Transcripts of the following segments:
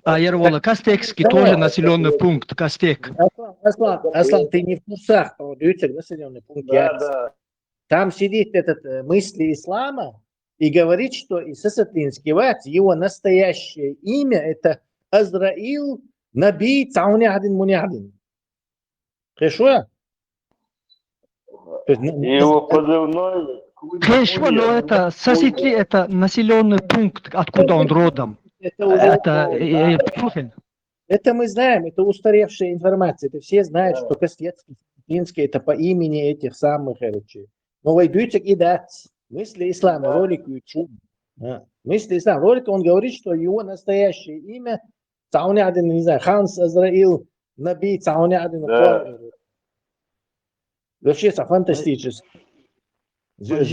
Ервола, Кастекский тоже населенный пункт, Кастек. Аслан, ты не в курсах, населенный пункт. Да. Там сидит этот мысли ислама и говорит, что Исасатлинский ват, его настоящее имя это Азраил Наби Цаунядин Мунядин. Хорошо? Его позывной... Хорошо, но это Саситли, это населенный пункт, откуда он родом. Это мы знаем, это устаревшая информация. Это все знают, что Кастецкий это по имени этих самых речей. Но войдете и дать мысли ислама, ролик YouTube. Мысли ислама, ролик, он говорит, что его настоящее имя Цаунядин, не знаю, Ханс Азраил Наби Цаунядин. Вообще это фантастически. Не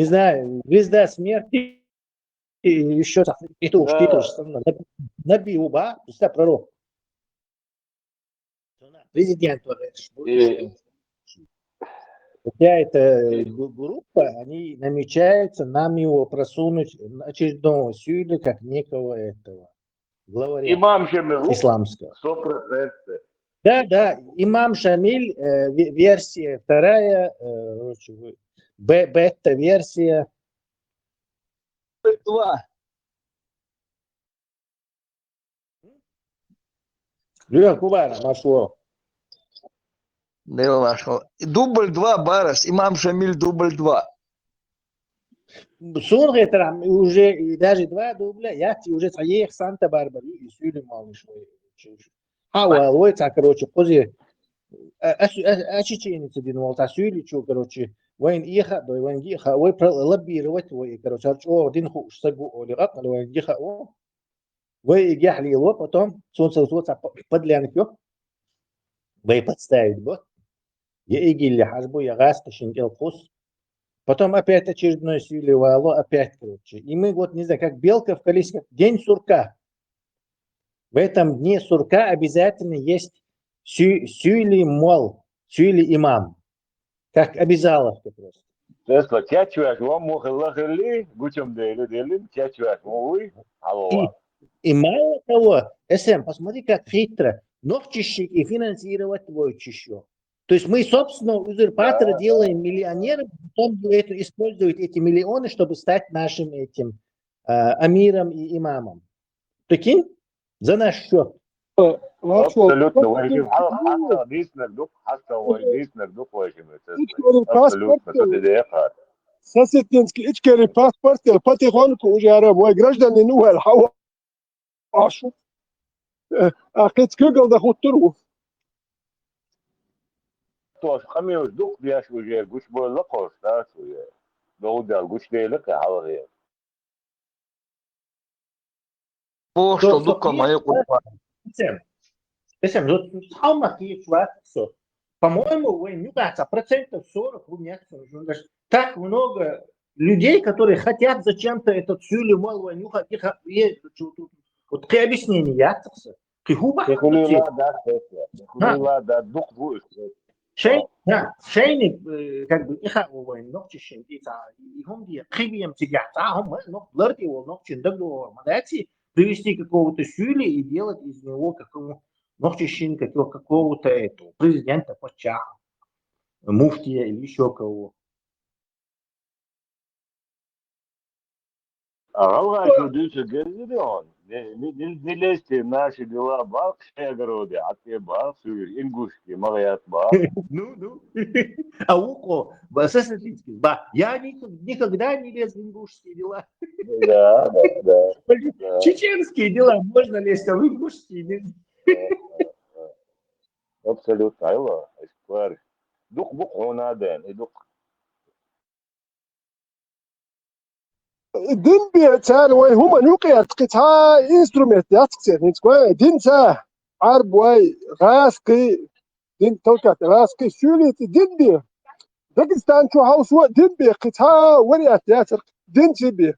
знаю, звезда смерти и еще Наби Уба, пророк. Президент. Хотя эта группа, они намечаются нам его просунуть очередного сюда, как некого этого главаря исламского. 100%. Да, имам Шамиль, версия вторая, бета-версия. Юрий Кубара, машло. Дубль 2 Барас, имам Шамиль дубль 2. Sonra уже даже 2 дубля, я уже своих Санта-Барбара и сюда малыш. Короче, позже очеченица динвал, сюда что, короче, وين يخا وين يخا ويبرلبيروت ويكروش أو دين خو سجوا ولقط وين يخا ويجي حلي لو потом солнце подлянок ё бей подставить бот я игили хажбу я гаста шингел кус потом опять очередной сюли вало опять короче и мы вот не знаю как белка в колесе день сурка в этом дне сурка обязательно есть сюли мол сюли имам как обязаловка просто. Тесла, тячуак, вам мухаллахали, гучем делим, тячуак, мовы, и мало того, посмотри, как хитро, ногчищик и финансировать твой чищу. То есть мы, собственно, узурпаторы делаем миллионеров, потом используют эти миллионы, чтобы стать нашим этим амиром и имамом. Прикинь? За наш счет. Абсолютно. Сасетинский ичкери паспорт, потихоньку уже арабой гражданин уэлхау. Ашу. Ахец кюгл да хуттуру. То хамиус дух бияш уже гуш болла коста суе. Доудал гуш делек хаваге. Что дука моя купа. По-моему, вы не кажется, 40% у меня так много людей, которые хотят зачем-то этот сюли мол нюхать вот какие объяснения шейник как бы их ногчищен и هم دي خيبيم тигата هم ларти его ногчин договор мадати привести какого-то сюли и делать из него какого ногчищен какого-то этого президента Пачаха, муфтия или еще кого. Не лезьте в наши дела, бах, огороды, а те бах, ингушки, малаят бах. Ну. А уко, я никогда не лез в ингушские дела. Да. Чеченские дела можно лезть, а в ингушские нельзя. Абсолютно, айва, эсквар. Дух бухонаден, и дух. Din بيعتان وهم نوقيات قطعة إنسترومنت ياتكسر نتقول دين تا عرب واي غاسقي دين توكات غاسقي سوليت دين بي داغستان شو هاوس و دين بي قطعة وريات ياتر دين تبي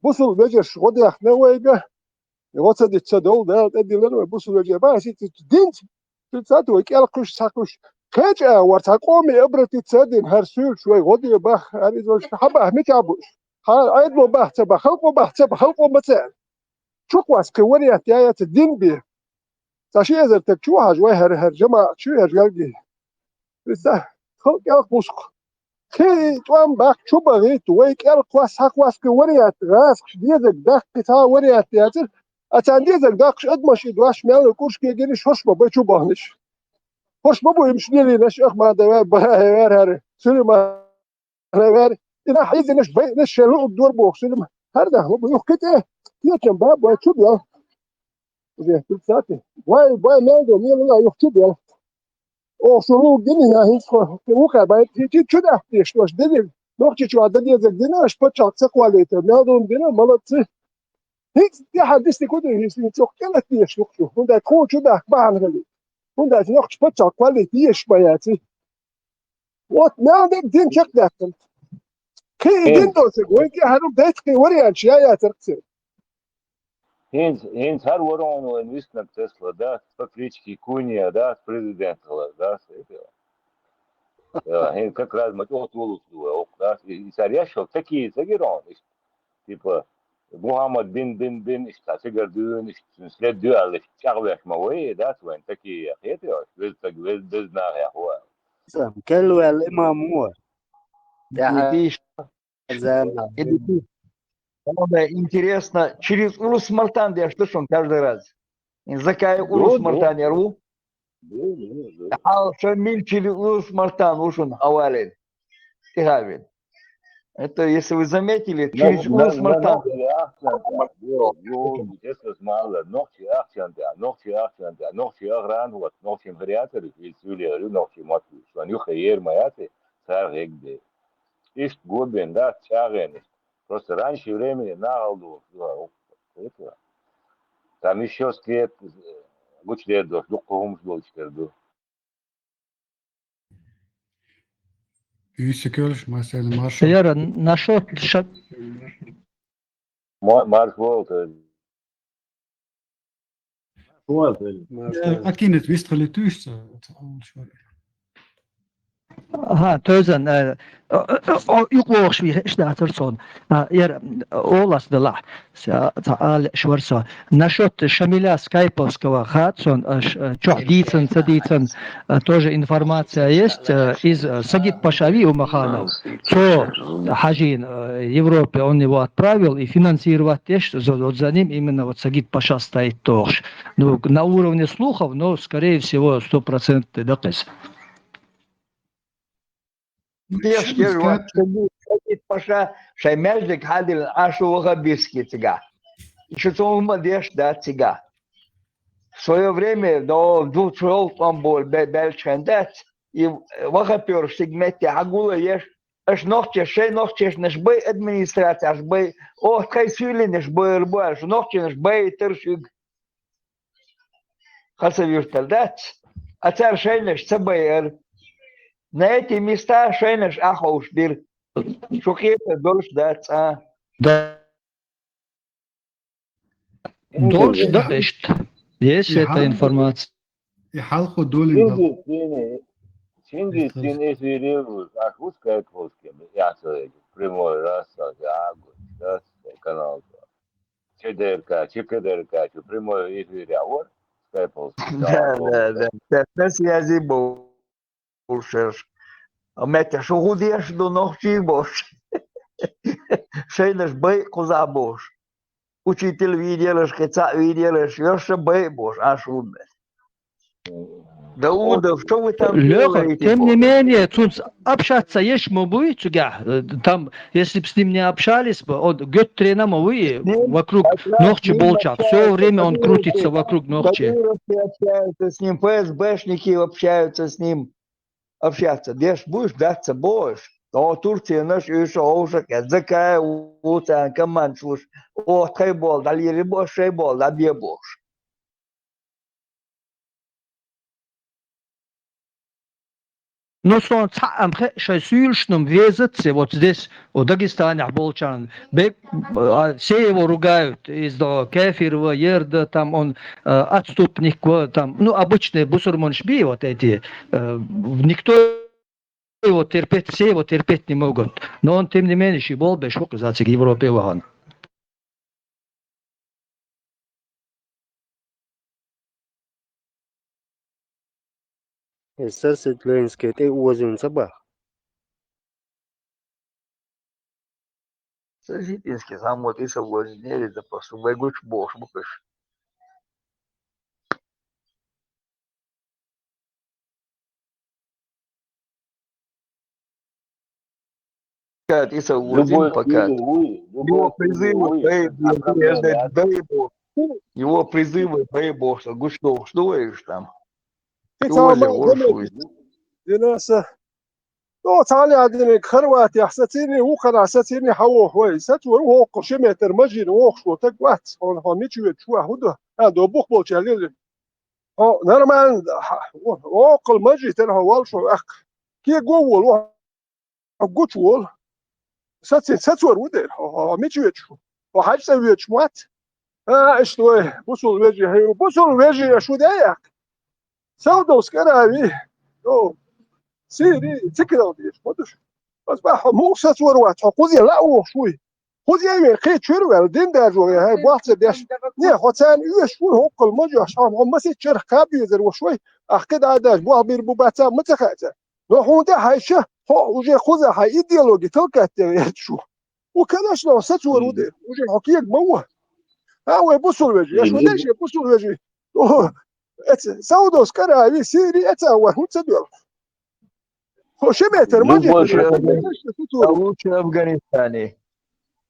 بوصل بجش غدي احنا ويجا يوصل التدول ده ادي لنا بوصل بجي باشي دين تساتو يقلقش ساقش كاجا ورتا قومي ابرتي تسدين هرسول شوي غدي باخ اريد حبه متعبوش عيد مباحثة خلق مباحثة خلق مباحثة شو قواس كوريا تيايا الدين بي تاشي إذا تكشوها جواي هر جماعة شو هرجالجي بس خلق يالك بوسق كي توام باك شو بغيت ويك يالك قواس كوريا تغاس ديزك داك كتا وريا تياتر أتان ديزك داك أدمش إدواش ميال كورش كي جينيش هوش بابا شو بغنش هوش بابا يمشي لي نش ما دوار بهار هر سلمة هر إذا حيزي نش بي نش شلو الدور بوك سلمة هر ده هو بيوخ كده يا باب واي شو بيال زي كل ساعتين واي مالدو ميل لا يوخ بيال او شلو جنيه هاي وكا باي تي شو ده تيش واش دليل نوختي شو عدد يزك دينا اش بتشاك سكواليت مالدو دينا مالت هيك دي حدثني كده هي تشوك كلا تيش نوختو هوندا تخو شو ده بان غلي هوندا نوختي بتشاك كواليتي ايش بياتي وات مالدك دين شك ده كي دين دوسك وين كي هادو بدايت كي وريان شيا تركسي Heinz har воровну инвестнак Тесла, да, фактически Куния, да, президент, да, Heinz как раз мотот волосу, да, и саряшо такие загирон, типа Muhammed bin işte sigardığın işte sled dual çağlaş maveye da tuan taki xiyati biz na ya huwa كلو الإمام هو يا Видишь, زلمة Самое интересно, через Урус Мартан я слышу каждый раз. Закай Урус Мартан я рву, а Шамиль через Урус Мартан ушен Авалин. Тигавин. Это, если вы заметили, через Урус Мартан. Tesla smaller nog je agraan wat nog je variator is jullie nog je mat zo nu hier maar ja daar ik de is goed ben dat zeggen просто раньше времени наголду это там еще скет гучле до духом ждочкерду Üyse Kölsch, Marcel Marshall. يرى نشاط Mars Volt Akin het wist relatief. ها توزن يقوى شوي إيش ده ترصون ير أولاس دلع تعال شورسا نشوت شاملا скайповского хатсон чё дицен цадицен тоже информация есть из Сагит Пашави у Маханов что Хажин Европе он его отправил и финансировать теж вот за ним именно вот Сагит Паша стоит тоже ну на уровне слухов но скорее всего 100% доказ Паша Шаймельдик Хадил Ашуга Биски тига. Еще цома деш да тига. В свое время до 2 он был Бельчендет и вахапер сегменте Агула еш аж ногти шей ногти наш бей администрация аж бей о кай сюли наш бей рбой аж ногти наш бей тершиг. Хасавиртал дат. А цар шей наш цабейер. На эти места шейнеш ахоуш бир. Шукета дольш дац, а? Да. Дольш да есть эта информация. يحلقوا دول Чингис Синесиревус, Ахуска Эквоски, я сказал, прямой раз, да, канал. ЧДРК, ЧКДРК, прямой эфир, а вот Скайполски. Да. На связи был. Ушеш. А метя шугудеш до ночи бош. Шейнеш бей коза бош. Учитель виделеш, кеца виделеш, еще бей бош, а шудне. Даудов, что вы там Леха, делаете? тем не менее, тут общаться есть мобуи, там, если бы с ним не общались бы, он год-трена мобуи вокруг ногчи болча, все время он крутится вокруг ногчи. Общаются с ним, ФСБшники общаются с ним. Общаться. Деш будешь даться больше. То Турция наш еще уже закая уца команд слуш. О, тайбол, дали рибо шейбол, да бебош. Но сон цаам шайсюльшном везется вот здесь, в Дагестане, Болчан. Все его ругают из-за кефирова, ерда, там он отступник, там, ну, обычные бусурманшби, вот эти, никто все его терпеть не могут. Но он, тем не менее, был бы шок за Европе. Сосед Ленинский, ты возим собак. Соситинский замот и соблазнили, да просто байгуч бош букаш. Кат и соблазин Любой пока. стиль вы, Его любой стиль призывы вы, а проблема Бейбо. Его призывы Бейбо, что гуштов, что говоришь там? في Его же تعامل воршуй. جلسة لو تعالى عدني خروات يحسسيني وقنا حسسيني حوه هوي ستور وهو قشمة ترمجين وهو شو تقوات هون هون ميتشو شو هودا هذا بوق بول شاليل هو نرمان وقل مجي تنها والشو أخ كي جوول وقوتشول ستور ودير هو ميتشو شو وحاج سوي شموات اشتوي بوصل وجهي هي بوصل وجهي شو دايك سودوس كراوي سيري تكرا ديش خودش بس بقى مو ستور وات خذي لا شوي خذي اي خيط شرو دين دا جو هاي بواحد داش ني خوتان يو شو هو كل مجا شام هم سي تشر خابي زر وشوي اخد عاداش بو بير بوباتا متخاتا لو هو ده هاي شه هو وجي خذ هاي ايديولوجي تلقى شو وكذا شلون ستور ودي وجي حكيك بوه هو بوصل وجهي شو داش بوصل وجهي سودوس كراوي سيري اتا هو تدور هو شبه مجد любой لوچه افغانستانی.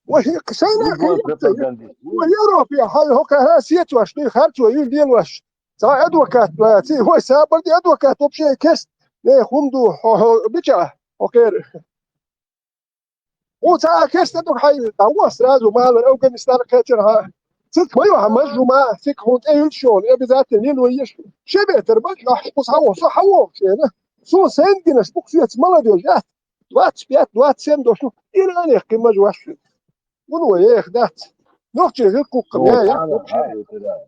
وهي قسينا любой كي пропагандист вы, ويوروبيا هاي هو كهاسيت واشتي خارج ويل دين واش سا ادوكات لا تي هو سابر دي ادوكات وبشي كست ليه خمدو بيجا اوكي وتا كست ادوك هاي دواس رازو مال افغانستان كاترها سك ما يوها مجمع سك هونت ايل شون ابذات نين ويش شبه تربج احبس هو صح هو شينا سو سندنا سبوكسيت مالديو جات دوات بيات دوات سم دوشو إيراني قيمة جواش ونو ياخدات نوختي غير كوكم يا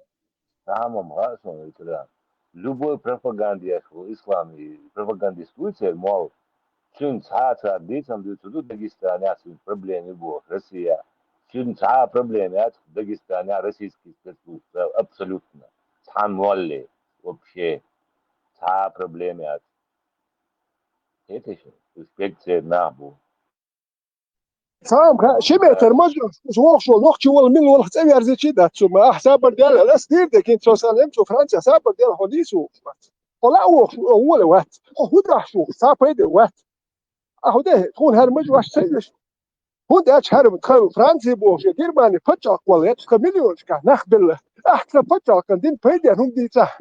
самым важным это любой пропагандист в исламе пропагандируется, мол, чун цаца дитям дают Дагестане проблемы было Россия, чун ца проблемы от Дагестана российских спецслужб абсолютно, сан молли вообще ца проблемы от это еще инспекция на был. سام شبه ترمج وشو نوختي ولا من ولا تسوي ارزي ده ثم حساب ديال لا سدير ديك انت سالم شو فرنسا حساب ديال حديثو ولا هو الوقت هو ده شو صار ده وقت اهو ده تكون هرمج واش سيش هو ده شهر بتخل فرنسي بوش جرماني فتح ولا مليون كان نخبل احسن فتح كان دين بيدي هم دي صح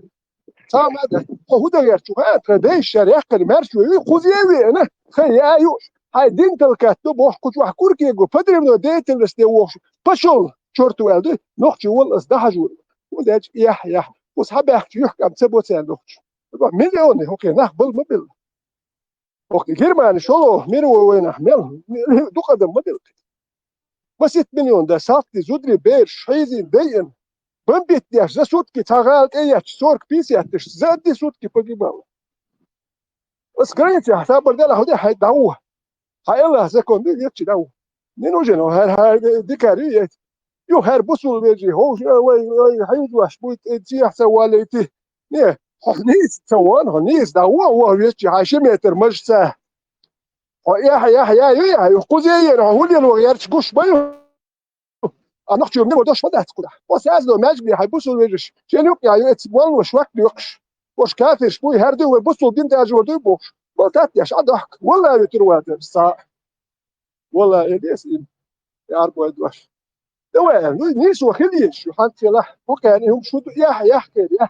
سام هذا هو ده يرتو هذا ده الشريعه كلمارشو خذي انا خيايوش هاي دين تلكاتو بوش كنت واحد كوركي جو فدري من ديت اللي ووش بشول شورتو والدي نوختي ولا اصدحجول وداج يح وصحابي يحكي عم تسبوت ساندوتش مليون اوكي نخبل مبل اوكي جرماني شلو ميرو وين احمل دو قدم مبل بس 6 مليون ده ساعتي زودري بير شيزين دين بمبيت ديش زا سوتكي تاغالت اياتش سورك بيسياتش زادي سوتكي بجيبال اسكرينتي حساب ده هودي هيدعوه هاي الله سكوند يتش داو نينو جنو هر ديكاري يو هر بوسول بيجي هو وي حيد واش بوت تي حسواليتي نه هنيس سوان هنيس داو هو يتش 10 متر مجسه يا قوزي هو اللي وغيرت قش بايو انا اختي من وداش فدا تقول بس ازلو ماجبي حيبوسول بيجي شنو يا يتسوال وش وقت يقش وش كافر شوي هردو وبوسول بنت اجو دو بوش بوتات يا شادك ولا يتروات الساعه والله يديس يعرفوا ادواش دواء نيس وخليش شو حد له اوكي يعني هم شو يحكي يا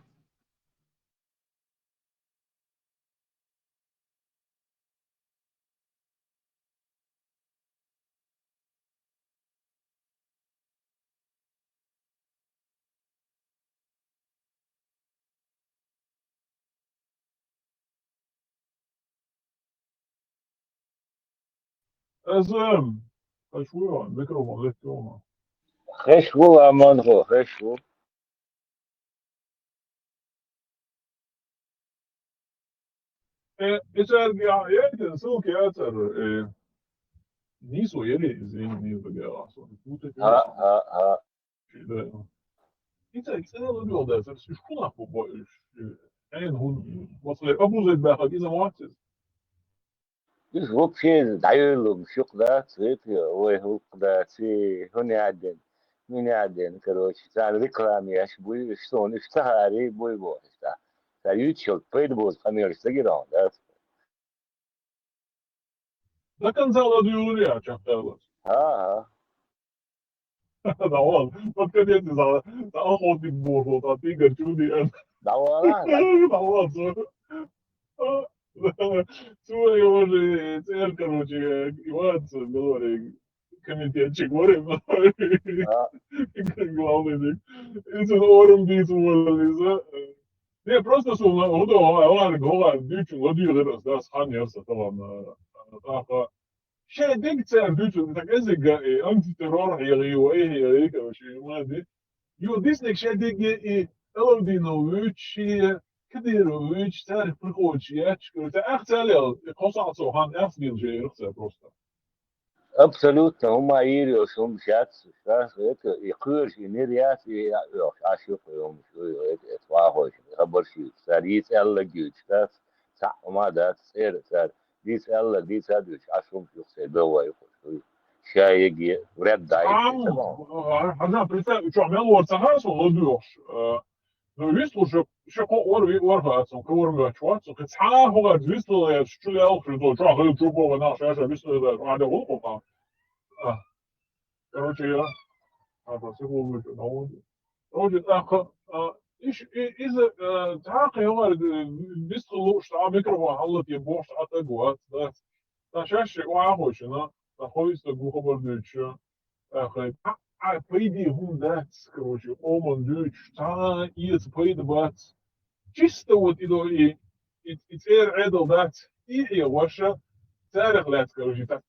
Azam, خشوع الميكروفون غير توما خشوا أمانه خشوا ja, это ссылки, это низу или извини, бля, путать. ها Iets hetzelfde wil dat. Het is goed afgebouwd. En hoe, wat voor abuz het bij deze maatjes. مش вообще دايلهم شوق ده صيفي هو ده سي هوني عدن مين عدن كروش تاع ذكرى مياش بوي شلون اشتهى بوي اشتهى تاع يوتيوب بيد بوز خمير اشتغلون ده Lekker zal dat doen, ja, chapter. ها Давай, wat kan je zeggen? Dat al die boer dat ik het doe die en دوران давай zo. Zo jongen, het is короче, Иван, говори, комитетчик, говори, главный, это орем бит вылеза. Не, просто что он говорит, дичь, ладья раз, да, сханяется там, شيء ديكتر دوتو تكازيغا انتي ترور هيغي وايه هيغي كوشي ما دي يو ديسنك شيء ديك الودينوفيتش كديروفيتش تعرف بريكوتش ياتش كنت اختالي قصعصو هان افضل جاي رخصة بروستا Absoluut, huma hier som schats, das wird ich in Nierias ja ashuf het wahoy خبر شي ساريت الله جوج das صح ما ده سير سار ديس الله ديس هادوش اشوم شو سيدوا يخش شاي يجي ورد دايت تمام هذا بريتا شو عمل ورتها سو لدوش ну висло что орватсон ковормачватсон кцаа хога висло я чулял что жага жубова наша я висло да ада волкова короче я посыпал короче так из таақи хога висло что микрофон халат я бош атагуат да шаш واخوشنا находится глухобордюча по идее, гундать, короче, оман дюч, та, и спойд бат. Чисто вот и эдл дат, и ваша, царих лет, короче, так,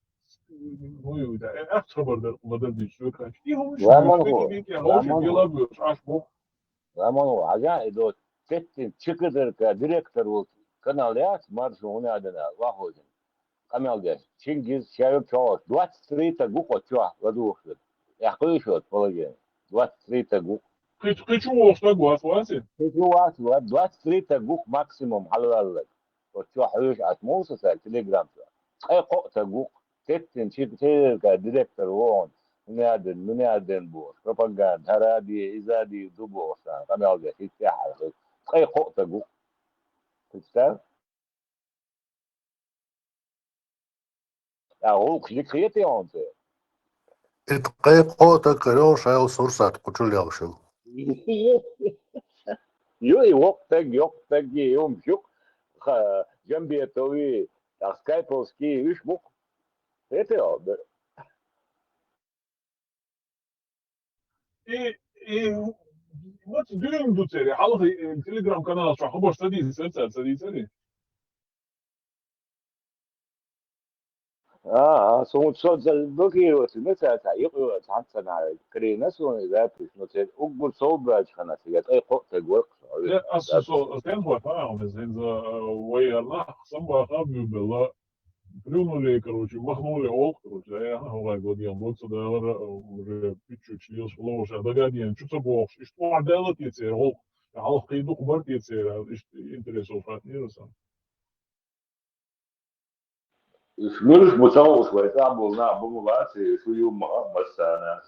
ну, да, echt gebeurde moeder die zo krijgt. Die jongens, ik аж бог. Рамон ага идет тетин чикадер директор вот канал я марш у меня да ваходин камелде чингиз шайып чоот 23 гуко чоа ладух я кыйшот полагаю 23 гук Ты чего, что глаз, Вася? ты чуас 23 гук максимум халал вот чоа хыш атмоса телеграм ай кота гук тетин чикадер директор вон من يعدن بوش بروباغندا هرادي إزادي دوبوسا قناة جاكي تاعها أي قوة جو تستاهل هو كليكيتي أنت اتقي قوتك كلون شاو سورسات كتشول يغشو وقتك يوم شوك جنبي توي سكايبوسكي ويش بوك это И вот дюйм дуцери, аллах телеграм-канал, что хабош садись. سون صوت البقي وسمتها تعيق وتحسن كرينا سون ذات نوتيت أقول صوب خنا سيجات أي قوة تقول Ja, als zo tempo gaan, zijn ze weerna, samba gaan bella, плюнули, короче, махнули ок, короче, я говорю, вот я вот сюда уже чуть-чуть лишь ложа, догадien, что-то бог, и что делать эти ок, а алх кайду кубар эти, интересов от нерса. شنوش متصور شوي تعبوا نعم بمباسي شو يوم بس أنا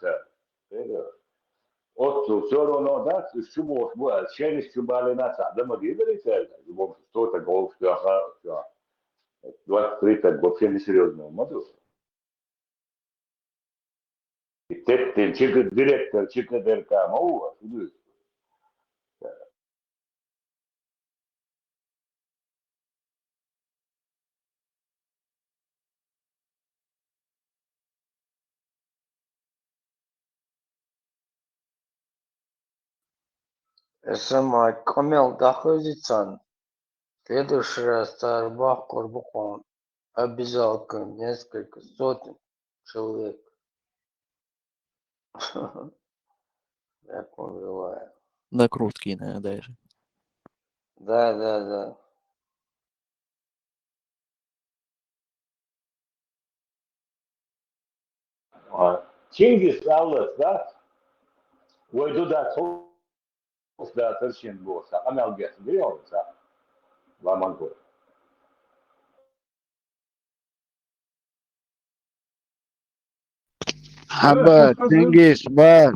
Otto solo no da şu bu şey şu balena sa da diye bir şey bu что-то golf ya ya 23 вообще не серьезно моду тет чик директор чик дерка мова Сама Камел Дахозицан. Следующий раз Старбах Корбухон обязал несколько сотен человек. Як он бывает. Накрутки иногда даже. Да. Чингис Аллас, да? Ой, туда да, торчин болса. Аналгес, берется. Ламангор. حبة تنجيس بار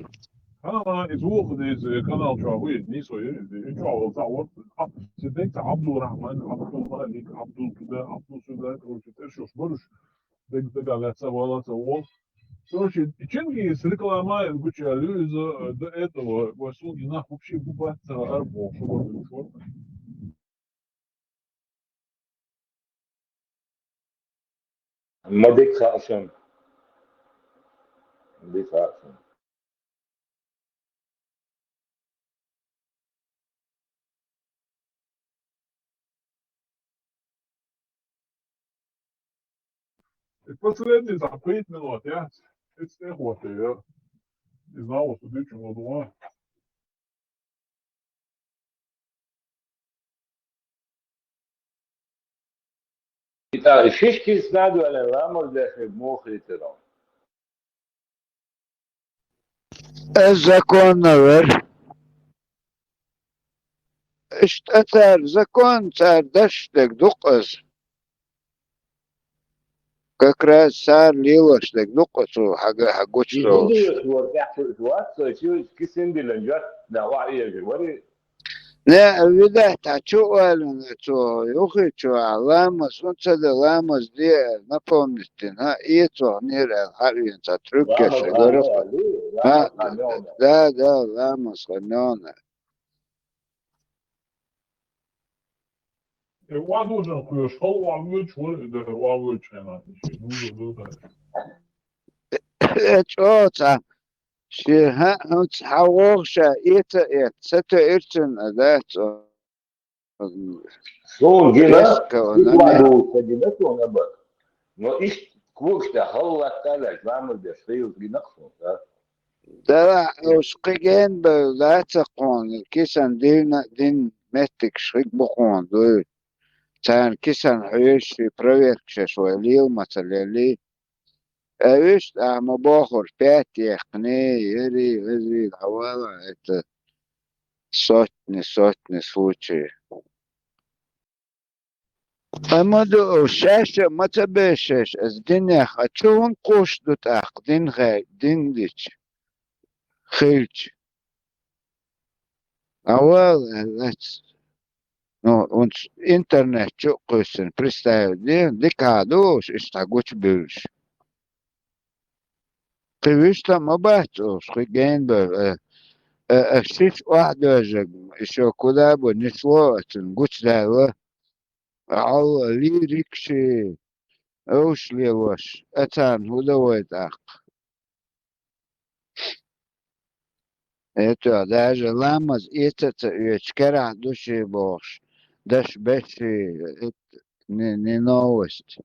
Het volgende is kanaal Trawid, niet zo. Ik zou wel trouwen. Ze denkt Abdul Rahman, Abdul Malik, Abdul Tuda, Abdul Suda, Terşos Barış. Denk de галятся волосы вол. Короче, Чингис реклама гучали из до этого услуги на вообще губаться арбол, чтобы Мадик Хашем. Мадик Хашем. Последний за 5 минут, ja. Het is echt wat, ja. Is nou wat dit je wat doen. Фишки снаду على الأمر ده مخي ترى. الزكون نور اشتأثر زكون صار دشتك دقس كاكرا صار ليوشتك دقس حقوش يهودي روش يسوع تحت توات شو كسين بلنجات نواعي جواري. لا وده تحتشو ولا تو يوخي تو علامة سونتا لامة دي نفهمتين ها ايتو نير الحرين تتركش رامز غرق غنية ها رامز غنية. ده لامة صنونة Wat doen ze een school waar we het de waar we het zijn. Hoe dat اتشوتا شيها تحوغشا ايتا ستا ارتن ادات Son gina اسكا ونامي يقعدوا سجنته ونبر. ما إيش كوش ده هلا تلاش رامز ده سيوس جنقصه. دلا وشقيقين بلا تقون كيسان دين متك شقيق بقون دو تان كيسان عيش برويك شواليو مثلا لي ايش اما باخر بات يقني يري وزي الحوالة ات صوتني سوتشي اما دو شاشة ما تبشش از دنيا خاتشون قوش دو تاق دين غاي دين ديش خيلش اول no, uns internet čukusin, представь, декадуш, istagуч бюш. Кывиш там обачуш, хиген бо, шиш вахдожек, еще куда бы несло, гуч дава, алла ли рикши, ушли ваш, атан, удовой так. Это даже ламаз, это чкера души бош, даш беши, это не новость.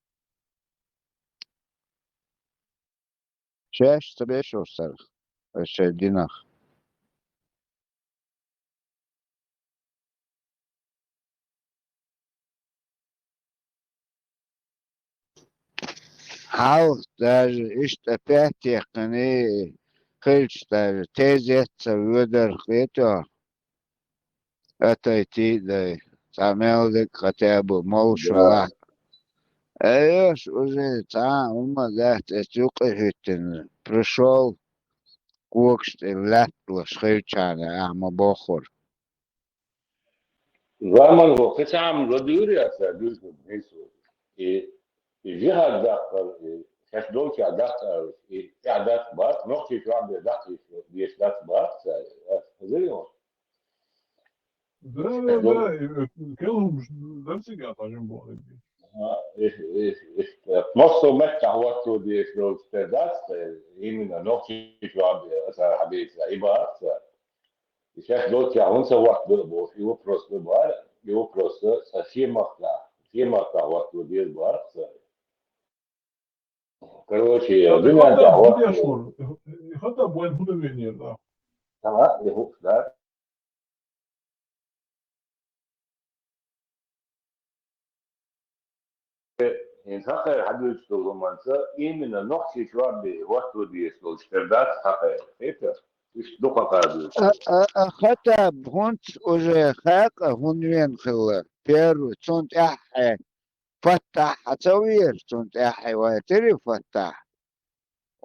Шеш табешостар, динах. حاول даже ишт опять техни хильч даже тезет выдер хито отойти да самелдик хотя бы молшала. Эш уже там ума да тюкахитин пришел кокшт латло шхильчана ама бохор. Zaman هو قسم ردوري أسا الجهة داخل كشدول كداخل إعداد بات نقطة شو عم بداخل بيشداد بات زيهم Да, كلهم نفسي قاطعين بوالي. مصر متى هو دي شدول كداخل إيمنا نقطة شو عم أسا حبيت إبات كشدول كهون سوات بالبوش يوبروس بالبار يوبروس فيما هو دي البار Короче, дымя Хотя того, будет шур, хотя будет мгновение, да. ага, его, да. حقا حدود منطقة إيمن نقشي شواب وقت ديسلو اشتردات حقا خيطة إيش دوقة قادوش خطب هونت уже خاق هونين خلا بيرو تونت احي فتح تصوير تونت احي ويتري فتح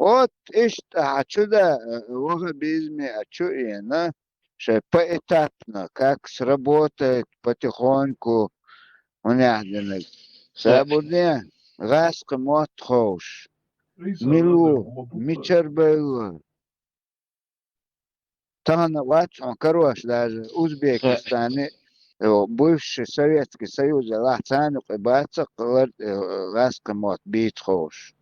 اوت اشت حتشدا وها بيزمي اتشوينا شي поэтапно как сработает потихоньку ونحن سابودين غاسق موت خوش ملو ميتشر بيلو طبعا واتش كروش даже Узбекистане бывший Советский Союз лахтану قباتة قلت غاسق موت بيت خوش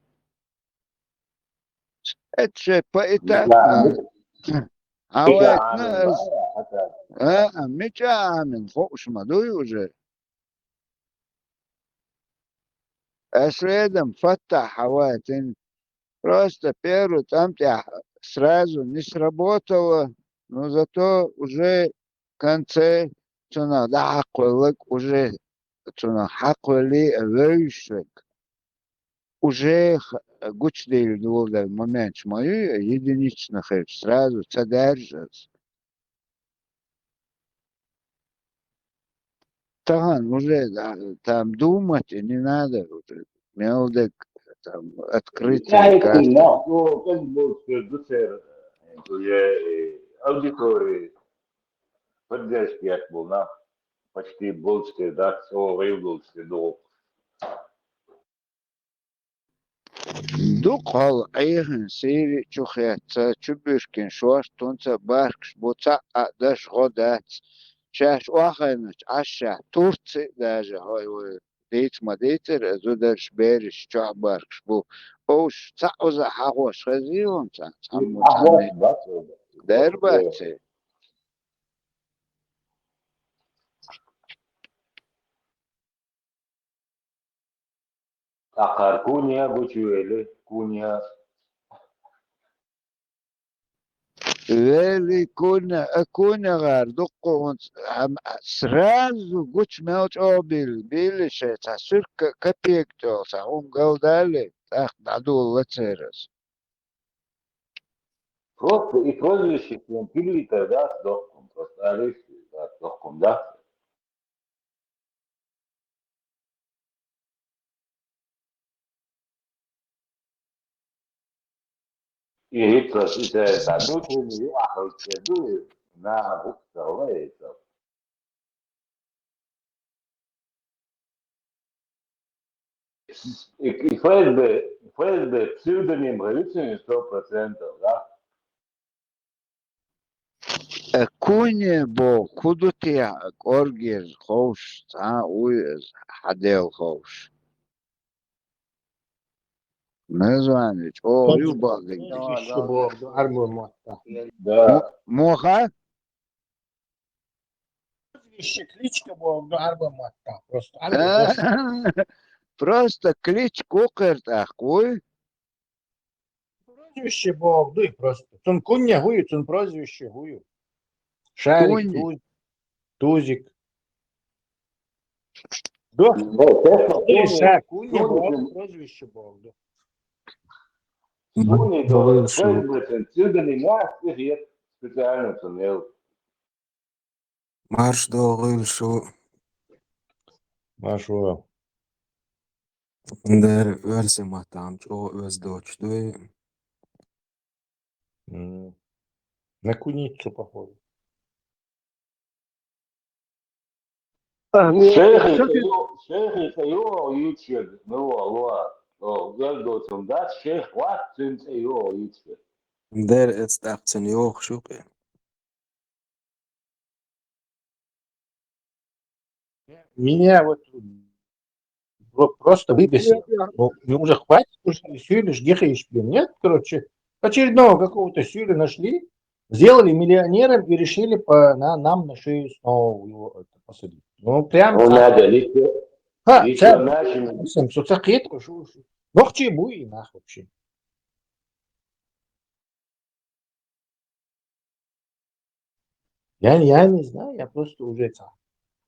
это же поэтапно عوات ناس ميتشا من خوش مدوي уже следом فتح حواتن просто первый там сразу не сработало, но зато уже в конце цена дақылық уже цена хақли вейшек уже гуч değil в момент мою единичных сразу содержится. Там уже там думать не надо уже. Мелдек там открытие карты. Ну, как будет дуцер, аудитории, поддержки от волна, почти больше, да, все выявился до. دوق هال عيهن سيري شوخيات شبشكن شواش تونسا باركش بوتا داش غودات شاش واخنش عشا تورتسي داجا هاي ديت ما ديتر ازو داش بيرش شع باركش بو اوش تعوزا حاوش خزيون تعمو تاني داير باتي Akar kunya gucuele, kunya. Вели كنا غار دقو سرازو قوش موت اوبيل بيلشة تسير كبيكتو ساهم قودالي تاخد عدو واتسيرس Просто и прозвище Пилита, да, с дохом, просто Алексей, да, с дохом, да. И это дадут или ахалчеду на буксовое это. И ФСБ псевдоним революции 100%, да. كوني بو كودوتي أورجيز خوش تا ويز حديل خوش نزوانيش أو يوبا Да. موخا Кличка была Арба Матта. Просто просто клич кукерт ахуй прозвище Бог, да и просто. Тун кунья гую, тун прозвище гую. Шарик, тузик. Да, кунья Бог, прозвище Бог, да. Куни, то ФСБ псевдоним я специально туннел. Марш doğrulşu Машу. der ölse mahtam o öz doçtu. На куницу похоже. Шейх его ючер, ну алло, gel dostum da şeyh var çünkü yok hiç. Der ist 18 Jahre schon. Меня вот просто выбесило. Ну, уже хватит, уже Сюля ждехаешь, блин. Нет, короче, очередного какого-то Сюля нашли, сделали миллионером и решили нам на шею снова его посадить. Ну, прям... Ну, надо, лично нашим... Соцакет, ногчи буи, нах вообще. Я не знаю, я просто уже...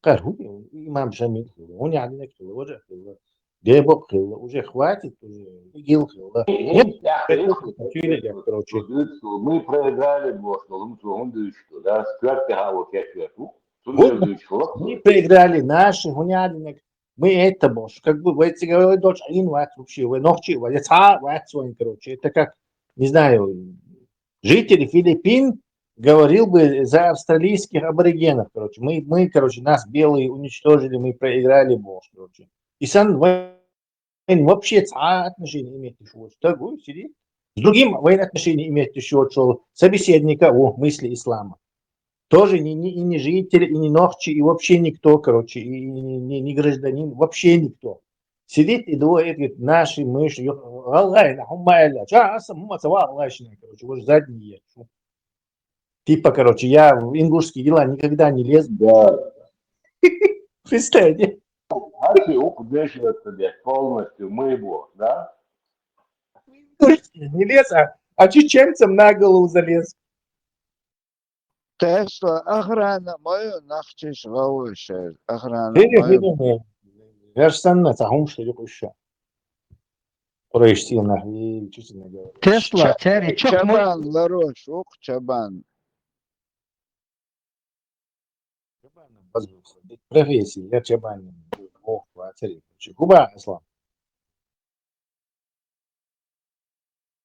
قال هو إمام جميل هو يعني نكتب وجه Дебок хилла, уже хватит, уже гил хилла. Нет, короче. Мы проиграли бошку, он дышит, да, скверти гаву кефету, Вот мы проиграли наши гуняли. Мы это больше, как бы, вы эти говорили, дочь, один ват вообще, вы ногти, вы ца ват свой, короче. Это как, не знаю, жители Филиппин говорил бы за австралийских аборигенов, короче. Мы, короче, нас белые уничтожили, мы проиграли больше, короче. И сам вообще отношения имеет еще что будет сидит. С другим военноотношения имеет еще что собеседника о мысли ислама. Тоже не житель, и не ногчи, и вообще никто, короче, и не гражданин, вообще никто. Сидит и думает, говорит, наши мыши, короче, вот задние. Типа, короче, я в ингушские дела никогда не лез. Да. Представьте. А ты укудешиваться, блядь, полностью мы его, да? Не лез, а чеченцам на голову залез. Тесла охрана мою нахчиш гауша. Охрана мою. Я же сам на цагом что ли еще. Происти на и честно говоря. Тесла, тери, чок мой. Чабан, ларош, ук чабан. Профессии, я чабан. Ох, цари. Куба, Ислам.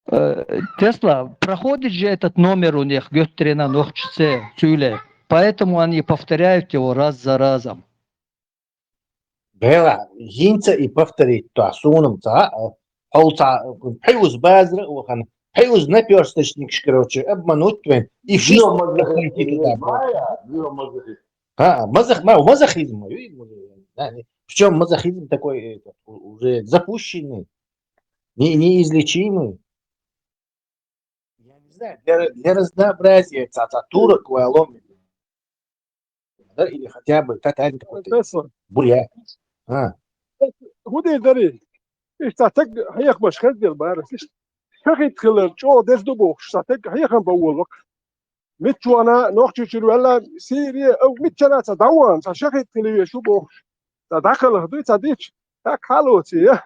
Тесла, проходит же этот номер у них, Геттерина Нохчце, Тюле. Поэтому они повторяют его раз за разом. Бела, гинца и повторить то, суном та, полца, пьюз базра, охан, пьюз наперсточник, короче, обмануть твоим, и в жизни пройти туда. Мазохизм, в чем мазохизм такой, уже запущенный, неизлечимый. Я не знаю, для разнообразия турок, валом, да, или хотя бы татарин какой-то, бурят. هودي دري إيش تعتق هيك مش خدر بعرف إيش شقيت خلر شو دز دبوخ تعتق هيك هم بقول لك متشو أنا نوختي شو هلا سيريا أو متشنا تدوان شقيت خلي شو بوخ تدخل هدوي تديش هك حلوتي يا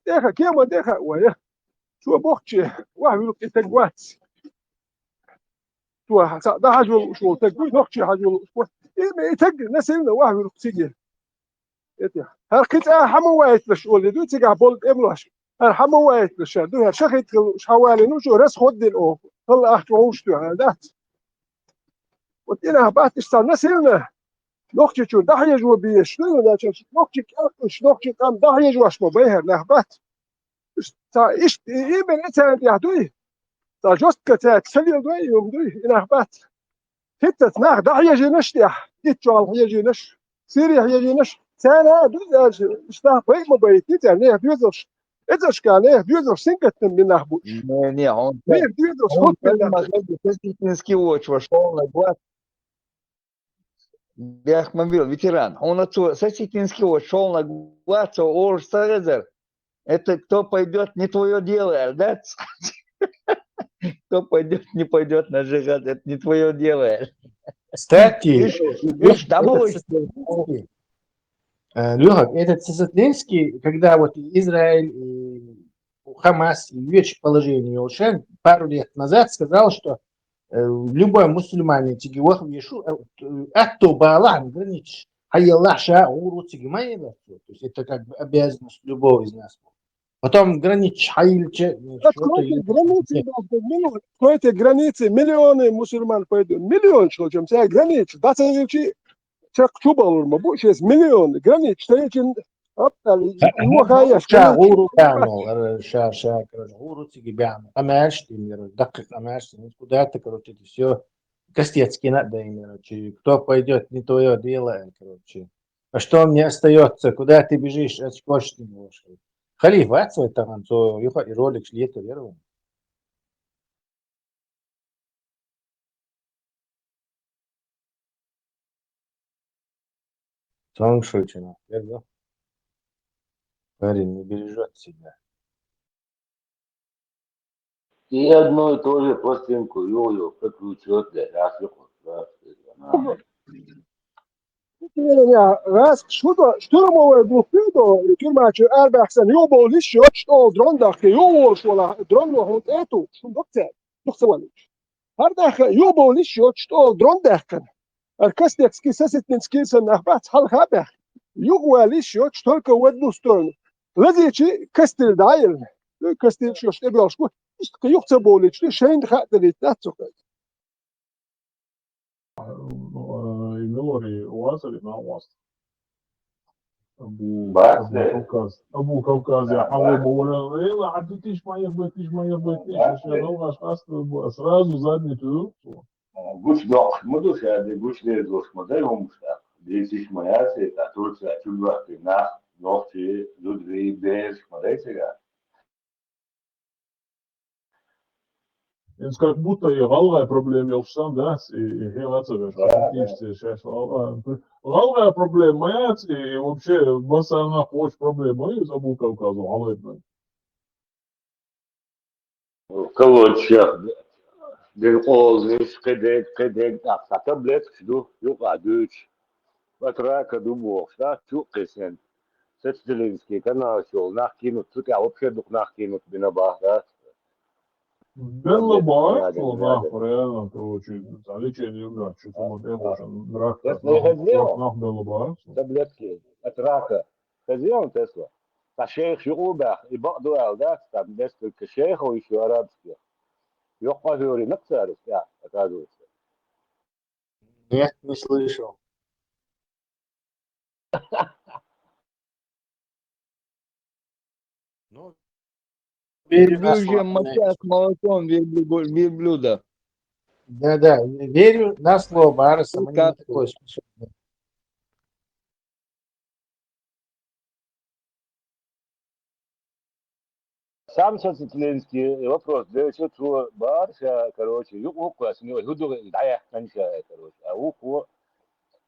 تيخا كيما تيخا ويا شو بوختي واحد يقول لك تقوات شو ده حاجة شو تقوي نوختي حاجة شو إيه تق نسينا واحد يقول لك تيجي هركت حمو وايت لش ولي دو تيجا بول املاش هر حمو وايت لش دو هر شخيت حوالي نوشو رس خد الأوف طلع أحتوش تو هذا وتينا بعد استنى سيلنا نوختي شو ده يجوا بيشتغل ده نوختي كش نوختي كم ده يجوا اسمه بيهر نهبت تا إيش إيه من إنت يهدوي تا جست كتات سليل دوي يوم دوي نهبت هتت نخ ده يجي نشتيح يتشال يجي نش سيري يجي نش سنة دوز اشتاق بيت ما بيتي تاني دوزش إذاش كان دوزش سنكت من نهبوش Не, он دوزش خد من Соситинский watch вошел на глаз. Бяхмобил, ветеран. Он отцу Соситинский watch шел на глаз, Орш Сарезер. Это кто пойдет, не твое дело, да? Кто пойдет, не пойдет на жигат, это не твое дело. Кстати, Видишь, домой. Лёха, этот Сесотлинский, когда вот Израиль и Хамас в вече положение ушел, пару лет назад сказал, что любой мусульманин тигиох вешу, атто балан гранич, хайяллах шауру тигимайла, то есть это как бы обязанность любого из нас. Потом гранич хайльче, какой-то границы, миллионы мусульман пойдут, миллион человек, вся граница, да, Çak çubuğ olur mu? Bu şey milyon granit için aptal يوخايش غورو بيعمل короче, غورو تيجي بيعمل قماش دقق قماش куда это, короче, это все костецкий надо им, короче, кто пойдет, не твое дело, короче. А что мне остается, куда ты бежишь, очкош ты можешь. Халиф, свой там, то и ролик шли, это верно. Тоншучина, верно? Парень не бережет себя. И одно и то же пластинку, как учет, да, يعني راس штурмовое блокаду, тюрьмачи Эрбахсен, юбол лишь что дрондах, юбол шола, дрону вот эту, что докте, доксевалич. Хардах юбол лишь что дрондах, аркастекский сосетнинский нахбат халхабах, югуа лишь только в одну сторону. Лазичи кастель дайл, кастель что белшку, что юхца болич, шейн хатли, тацука. Милори واصل ما واصل بس ابو كوكاز يا حبيبي ولا يلا عدتيش ما يخبطيش عشان لو اشخاص сразу задницу Guç yok, mudur yani guç değil dost model olmuşlar. Değişik mayası, Turkiye, Türkiye, nach, Nordsee, Ludwig, Beers, Malaysia. Это как будто и головная проблема Елшан, да, и Хелацевич, головная проблема моя, и вообще басана хочет проблема, и забыл Кавказу, головная. Короче, بالقوز كدك تعتبلت شدو يقع دوش فترة думал, что чукесен сетзелинский канал шел нахкинут тут я вообще дух нахкинут бинабах, да. Белла бар, что нахуй, реально, короче, лечение, да, что-то вот это, рака, нах Белла бар. Таблетки от рака. Хозяин Тесла. А шейх Шиубах и Багдуал, да, там несколько шейхов еще арабских. Йоха говорит, нацарис, да, оказывается. Нет, не слышал. Ну, верю на Верблюжья слово. моча с молоком верблюда. Да, верю на слово Барса, мы не такой способный. Сам Сацитленский вопрос, да, что Барса, короче, юку, с него худу, да, я кончаю, короче, а уку,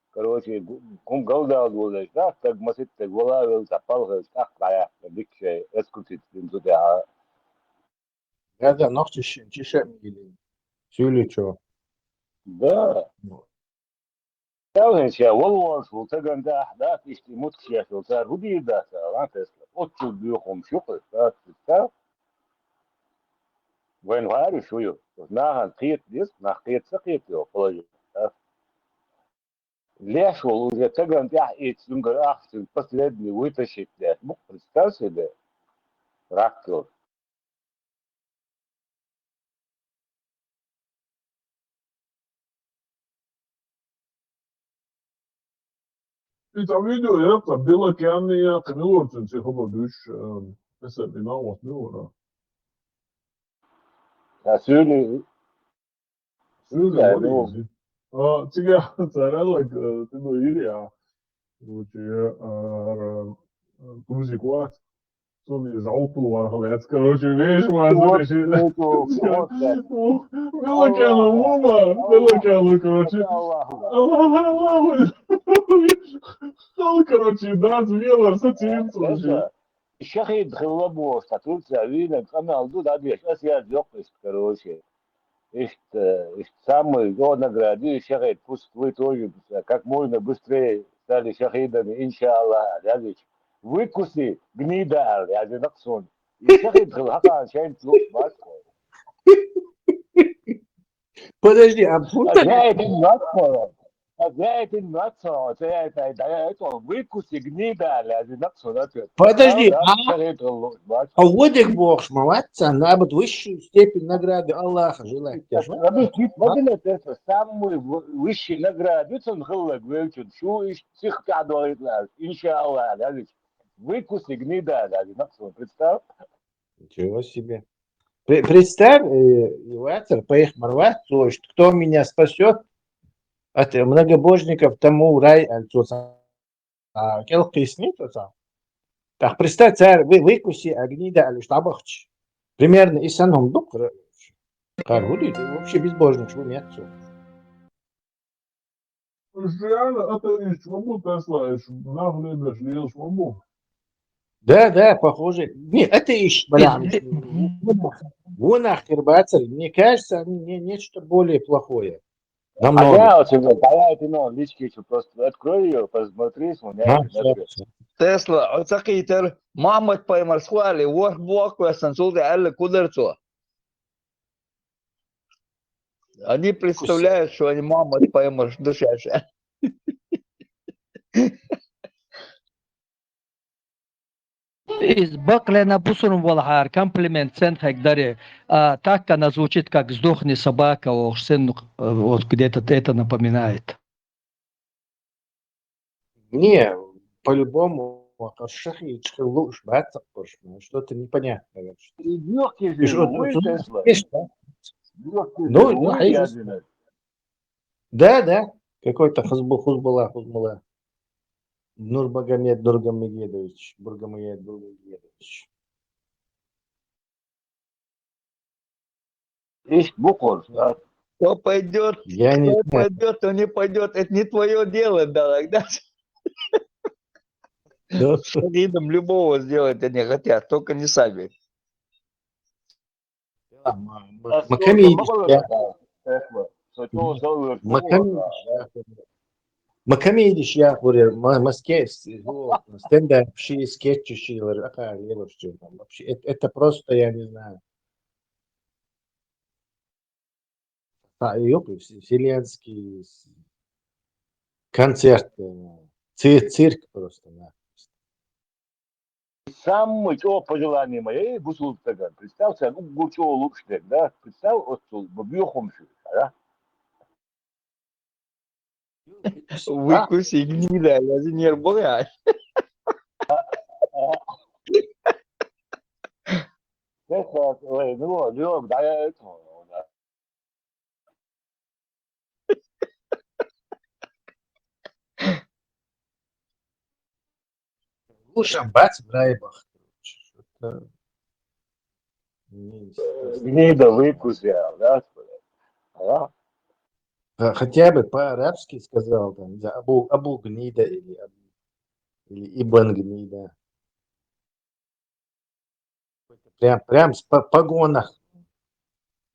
короче, кум галдал, да, так масит, так вылавил, запал, так, да, дикше, эскутит, туда. Да, но тише или все или что. Да. Talvez ya والله وتقن ده تشتي متشيخ وصار هدي ده لا تسلا أتشو بيوخم شوقي ده وين غاري شويو ناهن قيت ديس ناقيت سقيت يو قليل ليش والله تقن ده إيش ينقل أحسن بس لدني ويتشيت ده مقرستاس ده راكل И там видео, это белокеанные камелорцы, психободыш, это бинавот, да. Сюли Сюли, тебе царелок, ты ну Илья, Кузикуат, Сони Жауту, Архалец, короче, видишь, белокеану мума, белокеану, короче, стал, короче, да, звела, сатин, слушай. الشيخ خلبوش تقول سوينا كما عدود عديش أسياد يقص كروشي إشت самый его наградил шахид пусть вы тоже как можно быстрее стали шахидами иншаллах дядич выкуси гнида я же наксон и шахид хака шайн тлук батко Подожди, а пункт? выкуси гнида я же наксон Подожди, а водик Бог шмалаться на высшую степень награды Аллаха желает. Это самую высшую награду. Он говорит, что их кадует, иншаллах, выкуси гнида, представь. Ничего себе. Представь, Иватер, поехал Марват, кто меня спасет от многобожников тому рай, келки снит, так представь, царь, выкуси огнида, алюштабахч. Примерно и саном дух, как будет, вообще безбожник, что нет. Реально, это и швабу Тесла, наглый бежал швабу. Да, похоже. Нет, это ищ, вон нахер бацар, мне кажется, нечто более плохое. Намного. я у тебя, я это, ну, лички еще просто открой ее, посмотри, смотри, Всё. Тесла, оцакитер, Мамад поймарсхуали, воркбок, весансулды, алле кудерцо. Они представляют, что они Мамад поймарш душаша. Баклена бусурум волхар комплимент центр даре. Так она звучит как сдохни собака, вот где-то это напоминает. Не, по-любому, шахи, луж, бацак, что-то непонятное. И легкий И же, что, вы, тут Тесла. есть, да? Легкий же, Ну, вы, хай- ядерный. Да, какой-то Хузбулла. Нурмагомед Нургамедович, Бургамед Бургамедович. Есть буква, да? Кто пойдет, Я не кто знаю. пойдет, кто не пойдет, это не твое дело, да? Шахидом любого сделать они хотят, только не сами. Макамедиш я говорю, Москве стендап, скетчи, вообще это просто я не знаю. Вселенский концерт, цирк просто. Да. Самый, пожелание мое, Гусултаган, представься, ну, Гучо Лупштек, да, представь, вот, Бабьёхомши, да? Выкуси гнида, инженер Буря. Ну, Лёг, да, я это, да. Лучше бац в райбах. Гнида выкуси, да? Да? Хотя бы по-арабски сказал, там, да, Абу Гнида или Ибн Гнида. Прям с погонах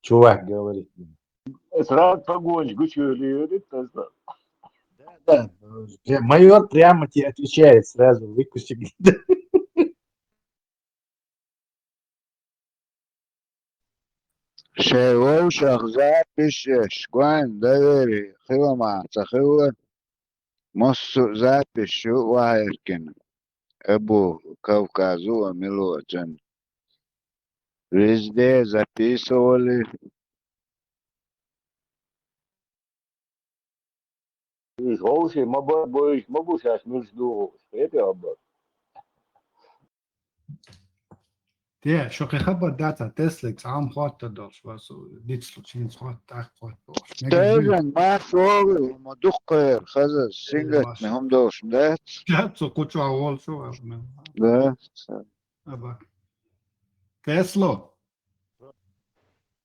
чувак говорит. Сразу погонишь, Гучо Тесла. Да, майор прямо тебе отвечает сразу, выкуси Гнида. شيء شخصات بشش قوان دوري خيوة مع تخيوة مصر ذات بشو وهيركن أبو كوكازو وملو جن Везде записывали. Слушай, могу сейчас между это обо. تيا شو خبر داتا تسلكس عام خاطر دوش واسو ديتسلو تشين خاطر تاك خاطر تيجن ما شوغل ومدقر خزز سنجت مهم دوش ده جاتسو كوتشو عوال شو ده Тесло.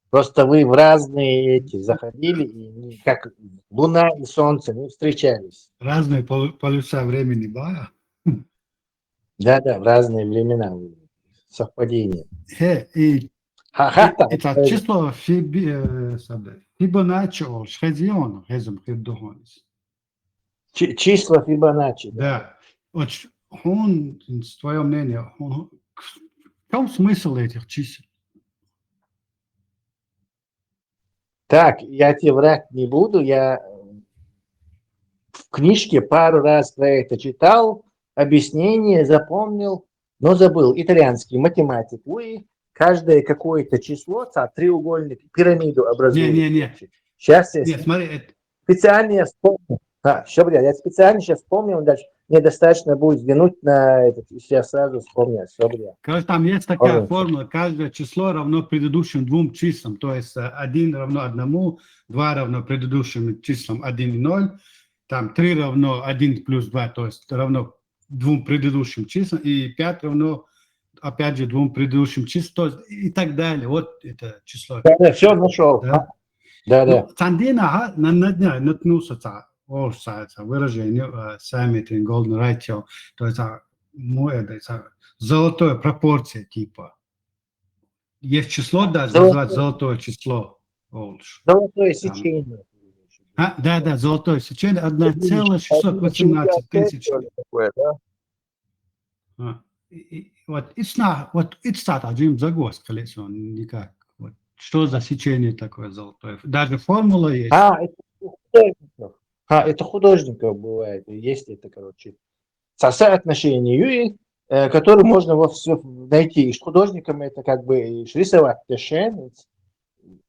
Просто вы в разные эти заходили, и как Луна и Солнце не встречались. Разные полюса времени, да? Да, в разные времена. Совпадение. И это число Фибоначчи, Шхезион, Хезом Хиддухонис. Числа Фибоначчи. Да. Вот он, твое мнение, в чем смысл этих чисел? Так, я тебе врать не буду, я в книжке пару раз про это читал, объяснение запомнил, но забыл. Итальянский математик. Вы каждое какое-то число, треугольник, пирамиду образуете. Не. Сейчас я смотри, специально я вспомнил. Я специально сейчас вспомнил, дальше мне достаточно будет взглянуть на это, и сейчас сразу вспомнил. Короче, там есть такая формула, каждое число равно предыдущим двум числам, то есть 1 равно 1, 2 равно предыдущим числам 1 и 0, там 3 равно 1 плюс 2, то есть равно двум предыдущим числам, и 5 равно, опять же, двум предыдущим числам, то есть и так далее. Вот это число. Да, все нашел. Да. Тандина на дня наткнулся выражение Саммит Golden Ratio, то есть золотая пропорция типа. Есть число, даже называть золотое число. Золотое сечение. Да, золотое сечение 1,618 тысяч. Вот ИЦТАТ один загвоздка коллекцион никак. Вот. Что за сечение такое золотое? Даже формула есть. Это художников бывает. Есть это, короче, соотношение, которое можно во все найти. И с художниками это как бы рисовать тешен.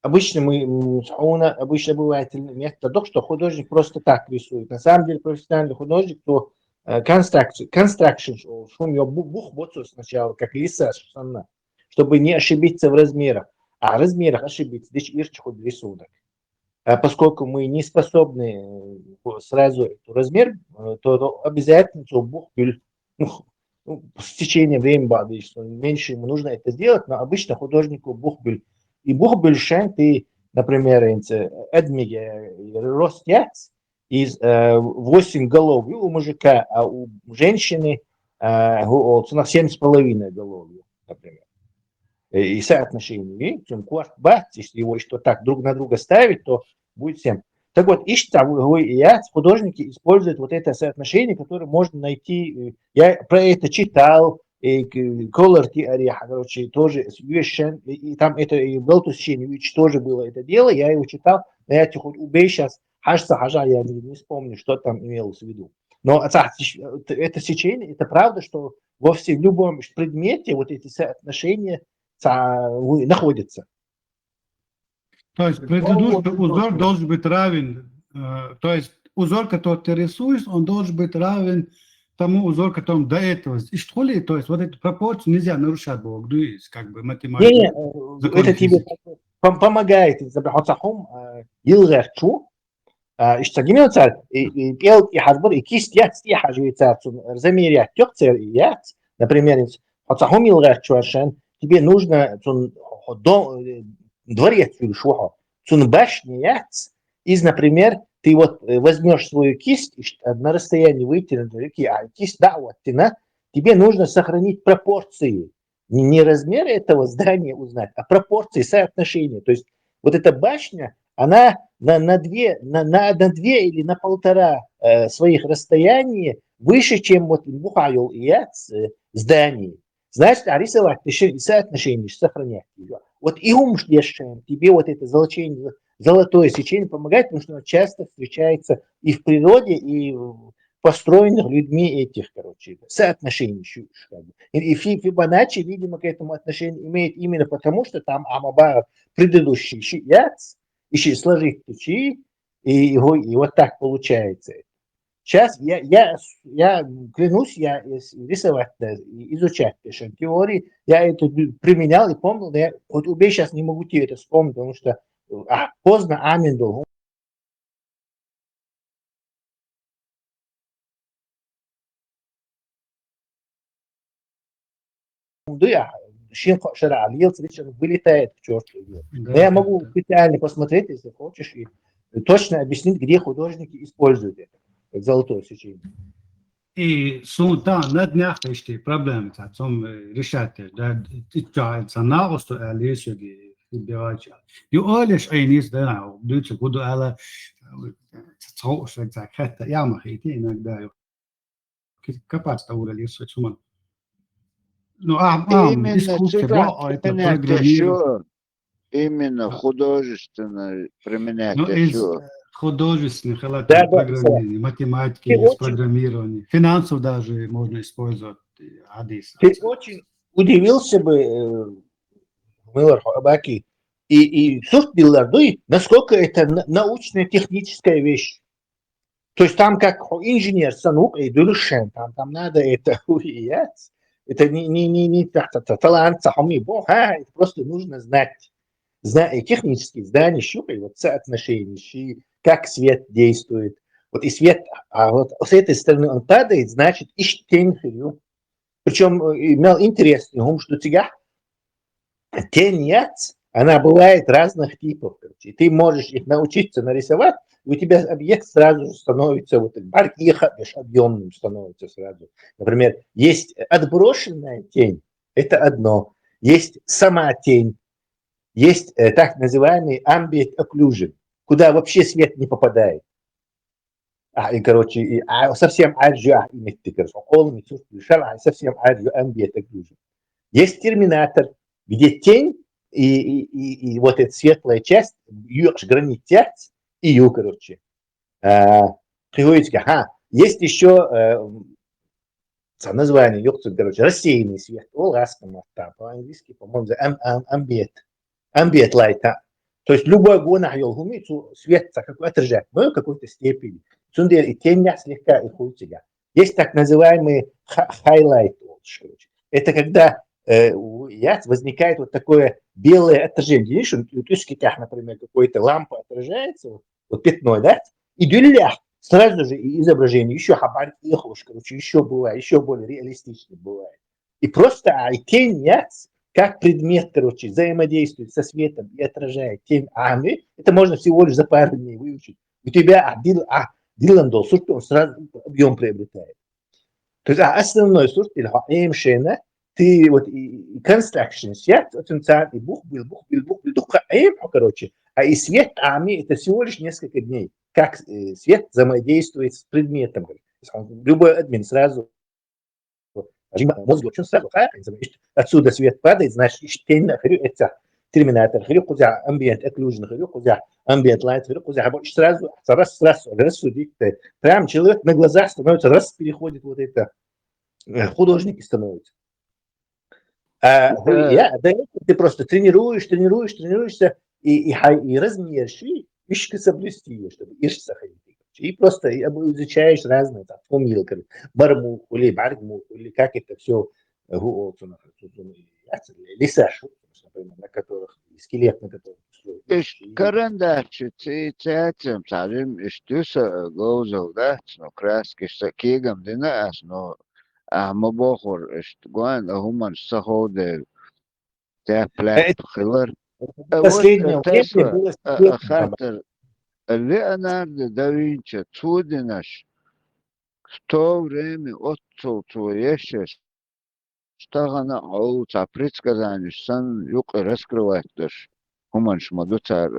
Обычно обычно бывает метод, что художник просто так рисует. На самом деле профессиональный художник, то construction, шум его бух сначала, как лиса, чтобы не ошибиться в размерах. А в размерах ошибиться, здесь рисунок. Поскольку мы не способны сразу размер, то обязательно с течением времени, меньше ему нужно это сделать, но обычно художнику бухбюль. И бухбюль ты, например, эдмиге рост яц из 8 голов у мужика, а у женщины на 7,5 голов, например. И соотношение, если его что так друг на друга ставить, то будет 7. Так вот, художники используют вот это соотношение, которое можно найти. Я про это читал, Color Theory, короче, тоже, и там это, и Белтус Ченевич тоже было это дело, я его читал, но я хоть убей сейчас, я не вспомню, что там имелось в виду. Но это сечение, это правда, что в любом предмете вот эти соотношения находятся. То есть предыдущий узор должен быть равен, то есть узор, который ты рисуешь, он должен быть равен тому узору, который до этого. И что ли, то есть вот эту пропорцию нельзя нарушать, как бы математика. Не, это тебе помогает. И кисть например, тебе нужно дворец башни из, например, ты вот возьмешь свою кисть на расстоянии вытянутой руки, а кисть, тебе нужно сохранить пропорции. Не размер этого здания узнать, а пропорции, соотношения. То есть вот эта башня, она на 2 или на 1,5 своих расстояний выше, чем вот Бухайол и здание. Значит, рисовать соотношение, сохранять ее. Вот и тебе вот это золотое сечение помогает, потому что оно часто встречается и в природе, и в построенных людьми этих, короче, соотношений. И Фибоначчи, видимо, к этому отношению имеет именно потому, что там Амаба предыдущий яц, еще сложить тучи, и вот так получается. Сейчас я клянусь, я рисовать, изучать теории, я это применял и помнил, но я вот убей сейчас не могу тебе это вспомнить, потому что поздно амин был. Вылетает к черту. Но я могу специально посмотреть, если хочешь, и точно объяснить, где художники используют это золотое сечение. И на днях есть проблемы, решать, да, цена, что алисюги, олиш айнис, да, дуче буду ала, я махите иногда, копать того алисю, чуман. Ну, именно художественно применять еще. Художественных, программирования, математики, программирования, финансов даже можно использовать. Ты очень удивился бы, Абаки, и софт-билдеры, насколько это научная техническая вещь. То есть там как инженер санук и дуршен, там надо это уять. Это не талант, это просто нужно знать. Технические здания, щупай, вот соотношения, как свет действует. Вот и свет, а вот с этой стороны он падает, значит, ищет тень. Причем имел интересный что тебя тень, она бывает разных типов. И ты можешь их научиться нарисовать, и у тебя объект сразу же становится вот объемным становится сразу. Например, есть отброшенная тень, это одно. Есть сама тень. Есть так называемый ambient occlusion. куда вообще свет не попадает. И, короче, совсем арджу имеет, короче, около совсем арджу ambient occlusion. Есть терминатор, где тень и вот эта светлая часть, гранит тять, и короче. Есть еще название, короче, рассеянный свет. По-английски, по-моему, ambient light. То есть любой гонах свет отражает в какой-то степени. И тень слегка и хуйтига. Есть так называемый highlight. Это когда возникает вот такое белое отражение. Видишь, например, какой-то лампа отражается, вот пятно, да, и дюлях, сразу же изображение еще хабар короче, еще бывает, еще более реалистично бывает. И просто тень, как предмет, короче, взаимодействует со светом и отражает тень Ами, это можно всего лишь за пару дней выучить. У тебя Диландол, он сразу объем приобретает. То есть основной сорт, или ты вот и construction свет, и бух был, короче, а и свет Ами это всего лишь несколько дней. Как свет взаимодействует с предметом. Любой админ сразу мозг очень сразу отсюда свет падает, значит, тень это терминатор, кузя ambient occlusion, кузя ambient light, кузя сразу рассудить. Прям человек на глазах становится, переходит вот это, художники становятся. Ты просто тренируешься, и размерщи, ищи соблюсти, чтобы ишь сохранить. И просто изучаешь разные, там, фомилы, бармух, или баргмух, или как это все, лесаш, например, на которых, скелет, на которых строят. Карандаши, цицем, царим, иштюса, гоузов, да, но краски, кигам, динас, но мабохор, иштгуан, ахуман, саходе, тяпляк, хилар. Последнее время было خاطر ليوناردو دافنشي تودناش в то время отцовство еще штагана ауца предсказание сан юк раскрывать даже хуманш мадуцар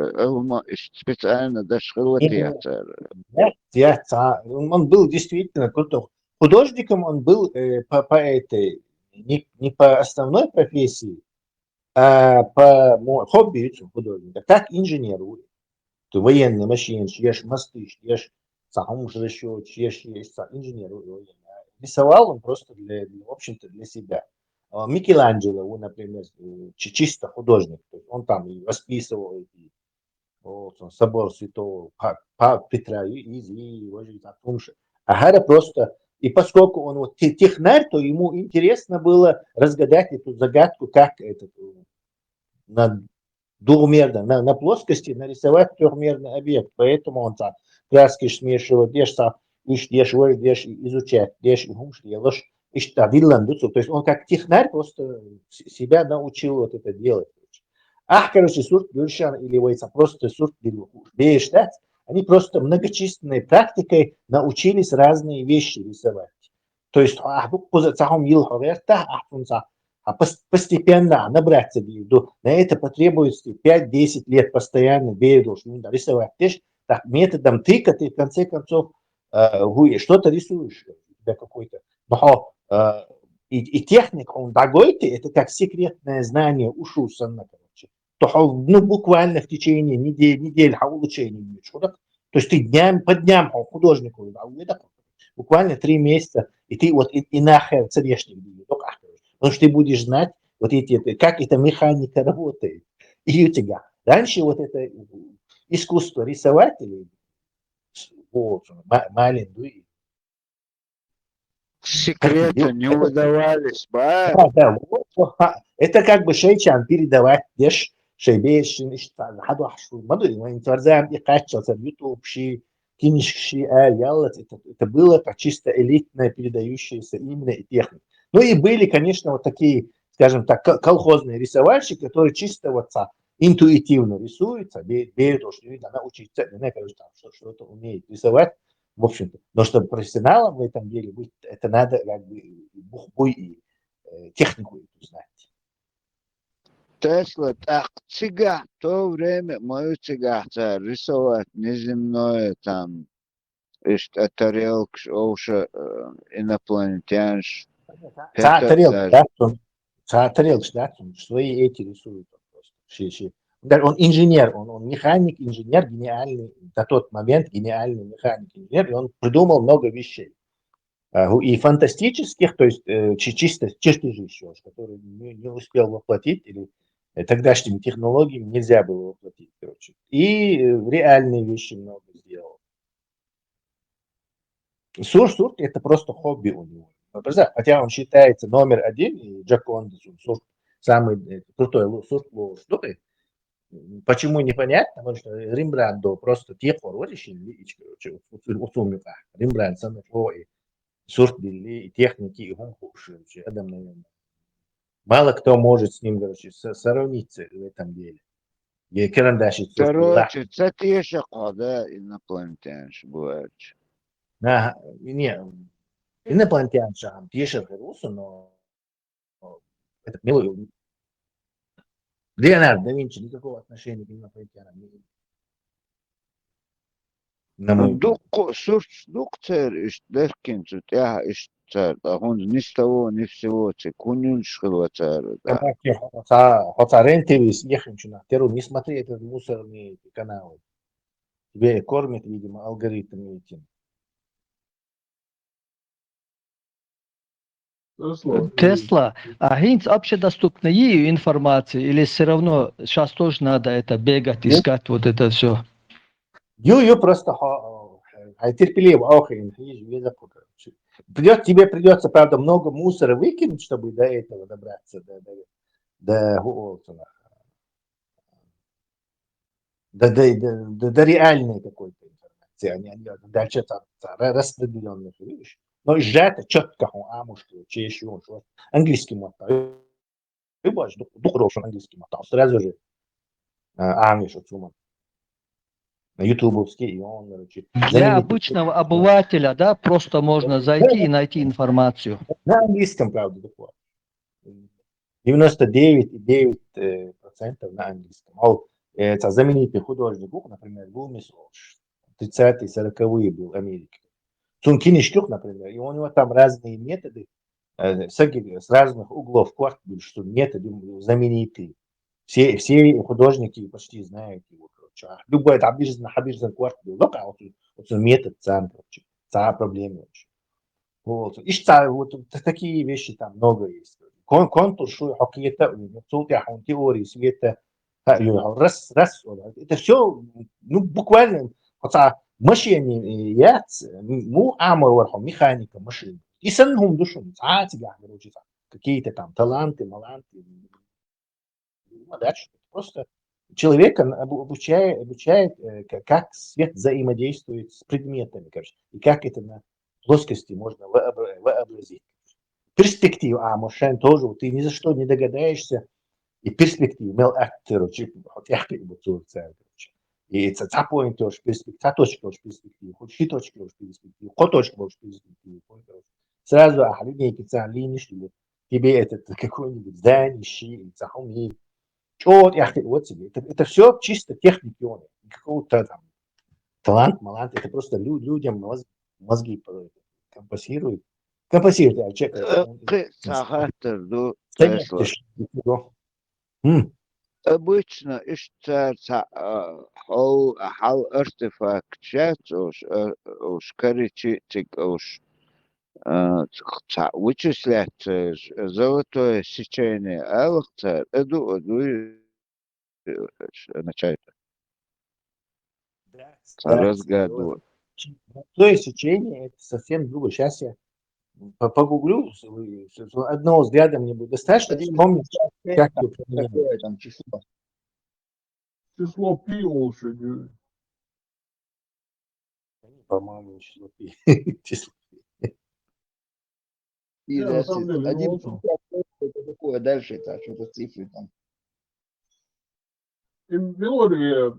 специально даже хилватиацар. Он был действительно крутой художником, он был по этой не по основной профессии, по хобби художника, как инженеру. То военные машины, чьешь мосты, чьешь еще, чьешь инженер. Рисовал он просто в общем-то, для себя. Микеланджело, он, например, чисто художник. Он там и расписывал собор Святого Петра и Агара просто. И поскольку он вот технарь, то ему интересно было разгадать эту загадку, как это двухмерно, на плоскости нарисовать трехмерный объект. Поэтому он там краски смешивает, изучать, то есть он как технарь просто себя научил вот это делать. Короче, сурт Гюльшан или Войца, просто сурт Бейштадт, они просто многочисленной практикой научились разные вещи рисовать. То есть, постепенно набраться на это потребуется 5-10 лет постоянно рисовать. Так, методом тыка ты в конце концов что-то рисуешь, у тебя какой-то. И техника, он дагойте, это как секретное знание ушу санна, короче. Буквально в течение недель улучшение. То есть ты по дням художнику, буквально 3 месяца, и ты вот и нахер царешник. Потому что ты будешь знать, вот как эта механика работает. И у тебя. Раньше вот это искусство рисовать, маленькую. Секреты не выдавались. Это как бы шейчан передавать, дешь, шейбешин, это было чисто элитное, передающееся именно техника. Ну и были, конечно, вот такие, скажем так, колхозные рисовальщики, которые чисто вот интуитивно рисуются, берут, что она учится, что-то умеет рисовать, в общем-то. Но чтобы профессионалом в этом деле быть, это надо как бы бухбуй и технику знать. Тесла так цыга, в то время мою цыгахца рисовать неземное там, тарелка, оуша инопланетянш, это даже. Тарелка, да, свои эти рисуют просто. Да, он инженер, он механик, инженер, гениальный, на тот момент гениальный механик, инженер, и он придумал много вещей. И фантастических, то есть чисто чертежи еще, которые не успел воплотить, или тогдашними технологиями нельзя было воплотить, короче. И реальные вещи много сделал. Сурт это просто хобби у него. Хотя он считается номер один, и Джаконда Сурт самый крутой Сурт штукой. Почему непонятно? Потому что Рембрандт просто те решили, короче, Рембрандт самый Сурт и техники, и он хуже. Адам, наверное. Мало кто может с ним, короче, сравниться в этом деле. И карандаши. Короче, это еще когда инопланетянш бывает. Не, инопланетян шам пишет русу, но это милый. Леонардо да Винчи никакого отношения к инопланетянам не имеет. Дук цер ишь деркин тут я ишь цер, а он ни с того ни всего цер кунюн шхила цер. Хотя рен-ТВ съехать на террор, не смотри этот мусорный канал. Тебе кормят, видимо, алгоритмы этим. Тесла, а гинц общедоступна ее информация или все равно сейчас тоже надо это бегать, искать вот это все? Ее просто терпеливо, тебе придется, правда, много мусора выкинуть, чтобы до этого добраться, до реальной какой-то информации, а не дальше распределенных вещей. Но сжато четко, что еще английский мотал. Ты будешь хороший английский мотал, сразу же английский сумма. На ютубовский, и он, короче, для обычного обывателя, да, просто можно зайти и найти информацию. На английском, правда, такое. 99,9% на английском. Это знаменитый художник, например, Лумис, 30-е, 40-е был в Америке. Цункинишкюк, например, и у него там разные методы, с разных углов кварт, что методы знаменитые. Все художники почти знают его. Любой обижен кварт был, вот метод сам, короче, проблемы. Вот. И вот такие вещи там много есть. Контур, что хоккейта, теории света, раз, это все, буквально, хотя машины есть, механика машин. И самим душом, какие-то там таланты, маланты, дальше. Просто человека обучает, как свет взаимодействует с предметами, и как это на плоскости можно вообразить. Перспектива, машин тоже, ты ни за что не догадаешься, и перспектива, мел актер, и это цапоин тоже перспектива, точка тоже перспектива, хоть щи точка тоже перспектива, хоть точка тоже перспектива. Сразу, люди специально что тебе этот какой-нибудь здание, щи, цахуми, вот тебе. Это все чисто техники, какого-то там талант, малант, это просто людям мозги компенсируют. Обычно хал артефакт чат уж коричитик уж вычислять золотое сечение алхцар иду начать разгадывать. Золотое сечение это совсем другое. Сейчас я погуглю, одного взгляда мне будет достаточно вспомнить, как такое там число. Число пи лучше. По-моему, число пи. На самом деле, один это такое, дальше это что-то цифры там. Милория,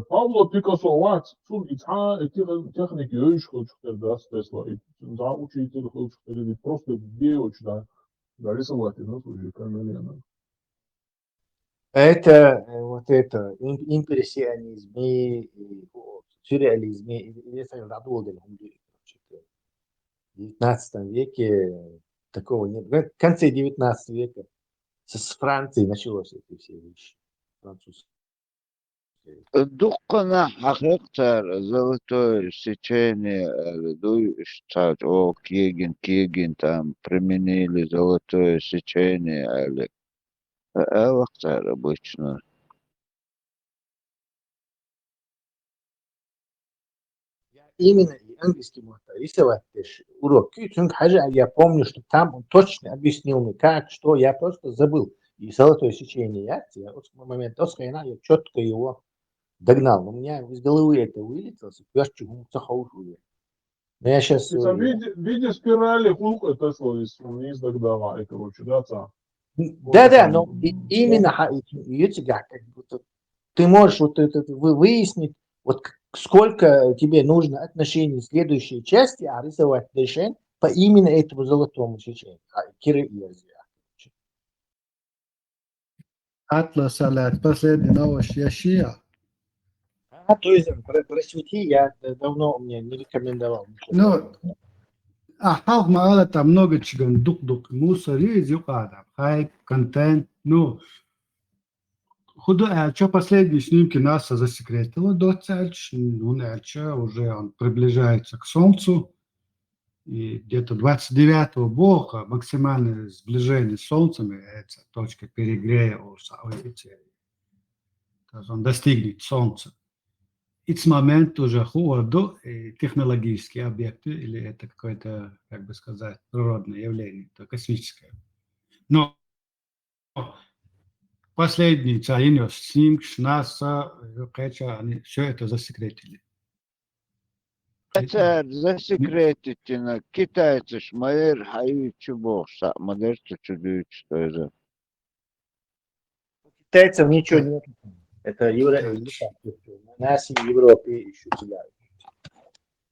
Павло Пикассо вац, сун ицха техники юшхуч, да, Тесла, за учитель хочет, просто девочка, да, рисовать, ну, слушай, Камилена. Это вот это импрессионизм и сюрреализм, если задолго, в 19 веке такого нет. В конце 19 века с Франции началось эти все вещи. Французские. دقنا حقيقة золотое сечение дует, о, Кигин там применили золотое сечение, вақтар обычно. Именно и английский можно рисовать урок. Хажа, я помню, что там он точно объяснил мне, как, что, я просто забыл. И золотое сечение, я в момент я четко его догнал. У меня из головы это вылетело, я чего-то захожу. Но я сейчас... То есть, виде спирали хук это словись вниз догдавай, короче, да, ца? Да, но именно как будто ты можешь вот это выяснить, вот сколько тебе нужно отношений в следующей части, а рисовать решение по именно этому золотому сечению. Атлас, последняя новость Яшия. То есть просвети, я давно мне не рекомендовал. Ну, халк мало там много чего, дук, мусор, юкада, хайп, контент, ну, что последние снимки НАСА засекретило до Цельч, уже он приближается к Солнцу, и где-то 29-го Бога максимальное сближение с Солнцем, это точка перегрева, он достигнет Солнца. И с момента уже ходу технологические объекты, или это какое-то, как бы сказать, природное явление, это космическое. Но последний царинёс снимок НАСА, они все это засекретили. Это засекретить, китайцы ж майер хаю чубоса, модер чудуют, что это. Китайцев ничего нет. Это нас и Европе еще тебя.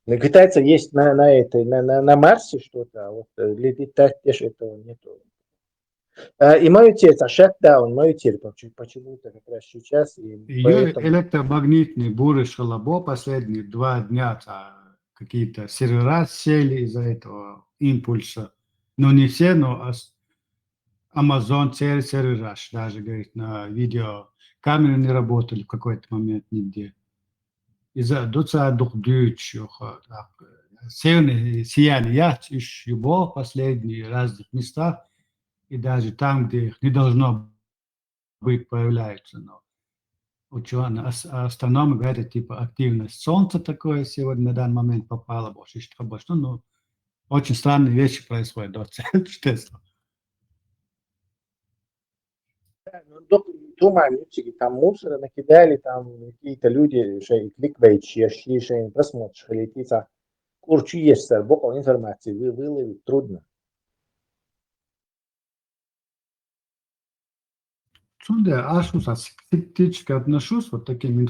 На китайцев есть на Марсе что-то, а вот летать тоже этого нету. И мою теперь шатдаун, почему-то как раз сейчас. Ее электромагнитные буры Шалабо последние 2 дня какие-то сервера сели из-за этого импульса. Но не все, но Amazon сервера даже, говорит, на видео камеры не работали в какой-то момент нигде. Из-за дуца духдючих, северное сияние еще в последних разных местах, и даже там, где их не должно быть, появляются. Но ученые, астрономы говорят, типа активность Солнца такое сегодня на данный момент попало больше, что больше. Ну, очень странные вещи происходят. Думаю, там мусора накидали, там какие-то люди, кликбейт, просмотришь, летится. Курчу есть, бокал информации, выловить трудно. Чудо, скептически отношусь вот таким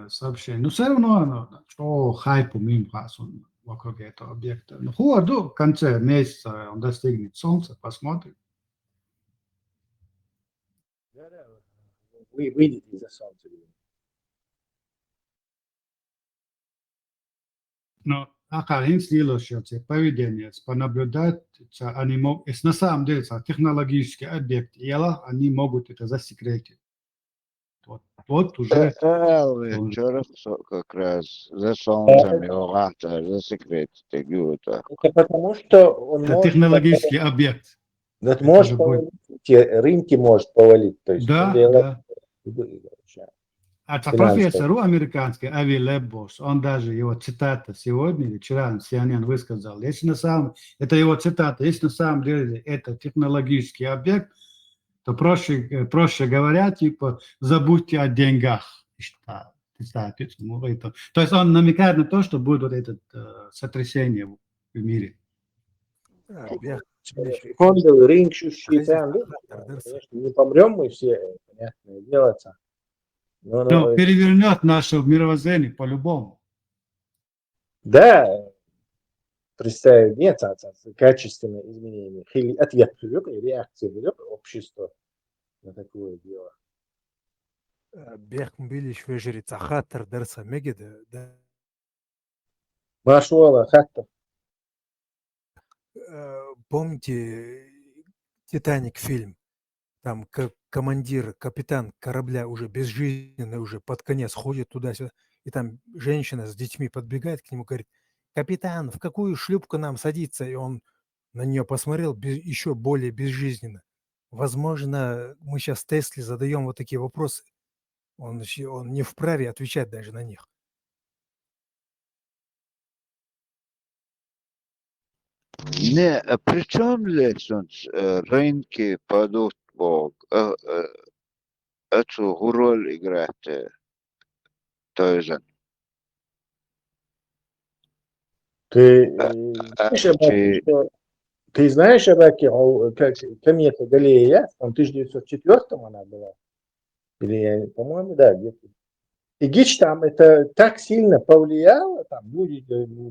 сообщениям. Но все равно, что хайпу мимхас он вокруг этого объекта. Ну, в конце месяца он достигнет Солнца, посмотрим. Выйдет из-за Солнца. Но Ахарин следующее поведение, понаблюдать, они могут, на самом деле, технологический объект, они могут это засекретить. Вот уже... Черт, как раз за Солнцем его засекретить. Это потому, что он это может... технологический объект. Это может повалить, рынки может повалить. То есть, да. А профессор американский Ави Леббос, он даже его цитата сегодня или вчера CNN высказал, если на самом, это его цитата, если на самом деле это технологический объект, то проще говоря, типа, забудьте о деньгах. То есть он намекает на то, что будет вот это сотрясение в мире. Фондовый рынок, не помрем мы все, понятное дело. Но перевернет наше мировоззрение по-любому. Да, представить, нет, качественное изменение, ответ реакции общества на такое дело. بيخمبيليش في جري خاطر درسها مجد ما شاء الله خدته. помните Титаник фильм? Там командир, капитан корабля уже безжизненный, уже под конец ходит туда-сюда, и там женщина с детьми подбегает к нему, говорит: капитан, в какую шлюпку нам садиться? И он на нее посмотрел еще более безжизненно. Возможно, мы сейчас Тесле задаем вот такие вопросы. Он не вправе отвечать даже на них. Не, при чем здесь рынки падут Бог? Эту роль играет Тойзен. Ты знаешь об комета Галлея? В 1904 она была. Или, по-моему, да, где-то. И Гич там это так сильно повлияло, там люди,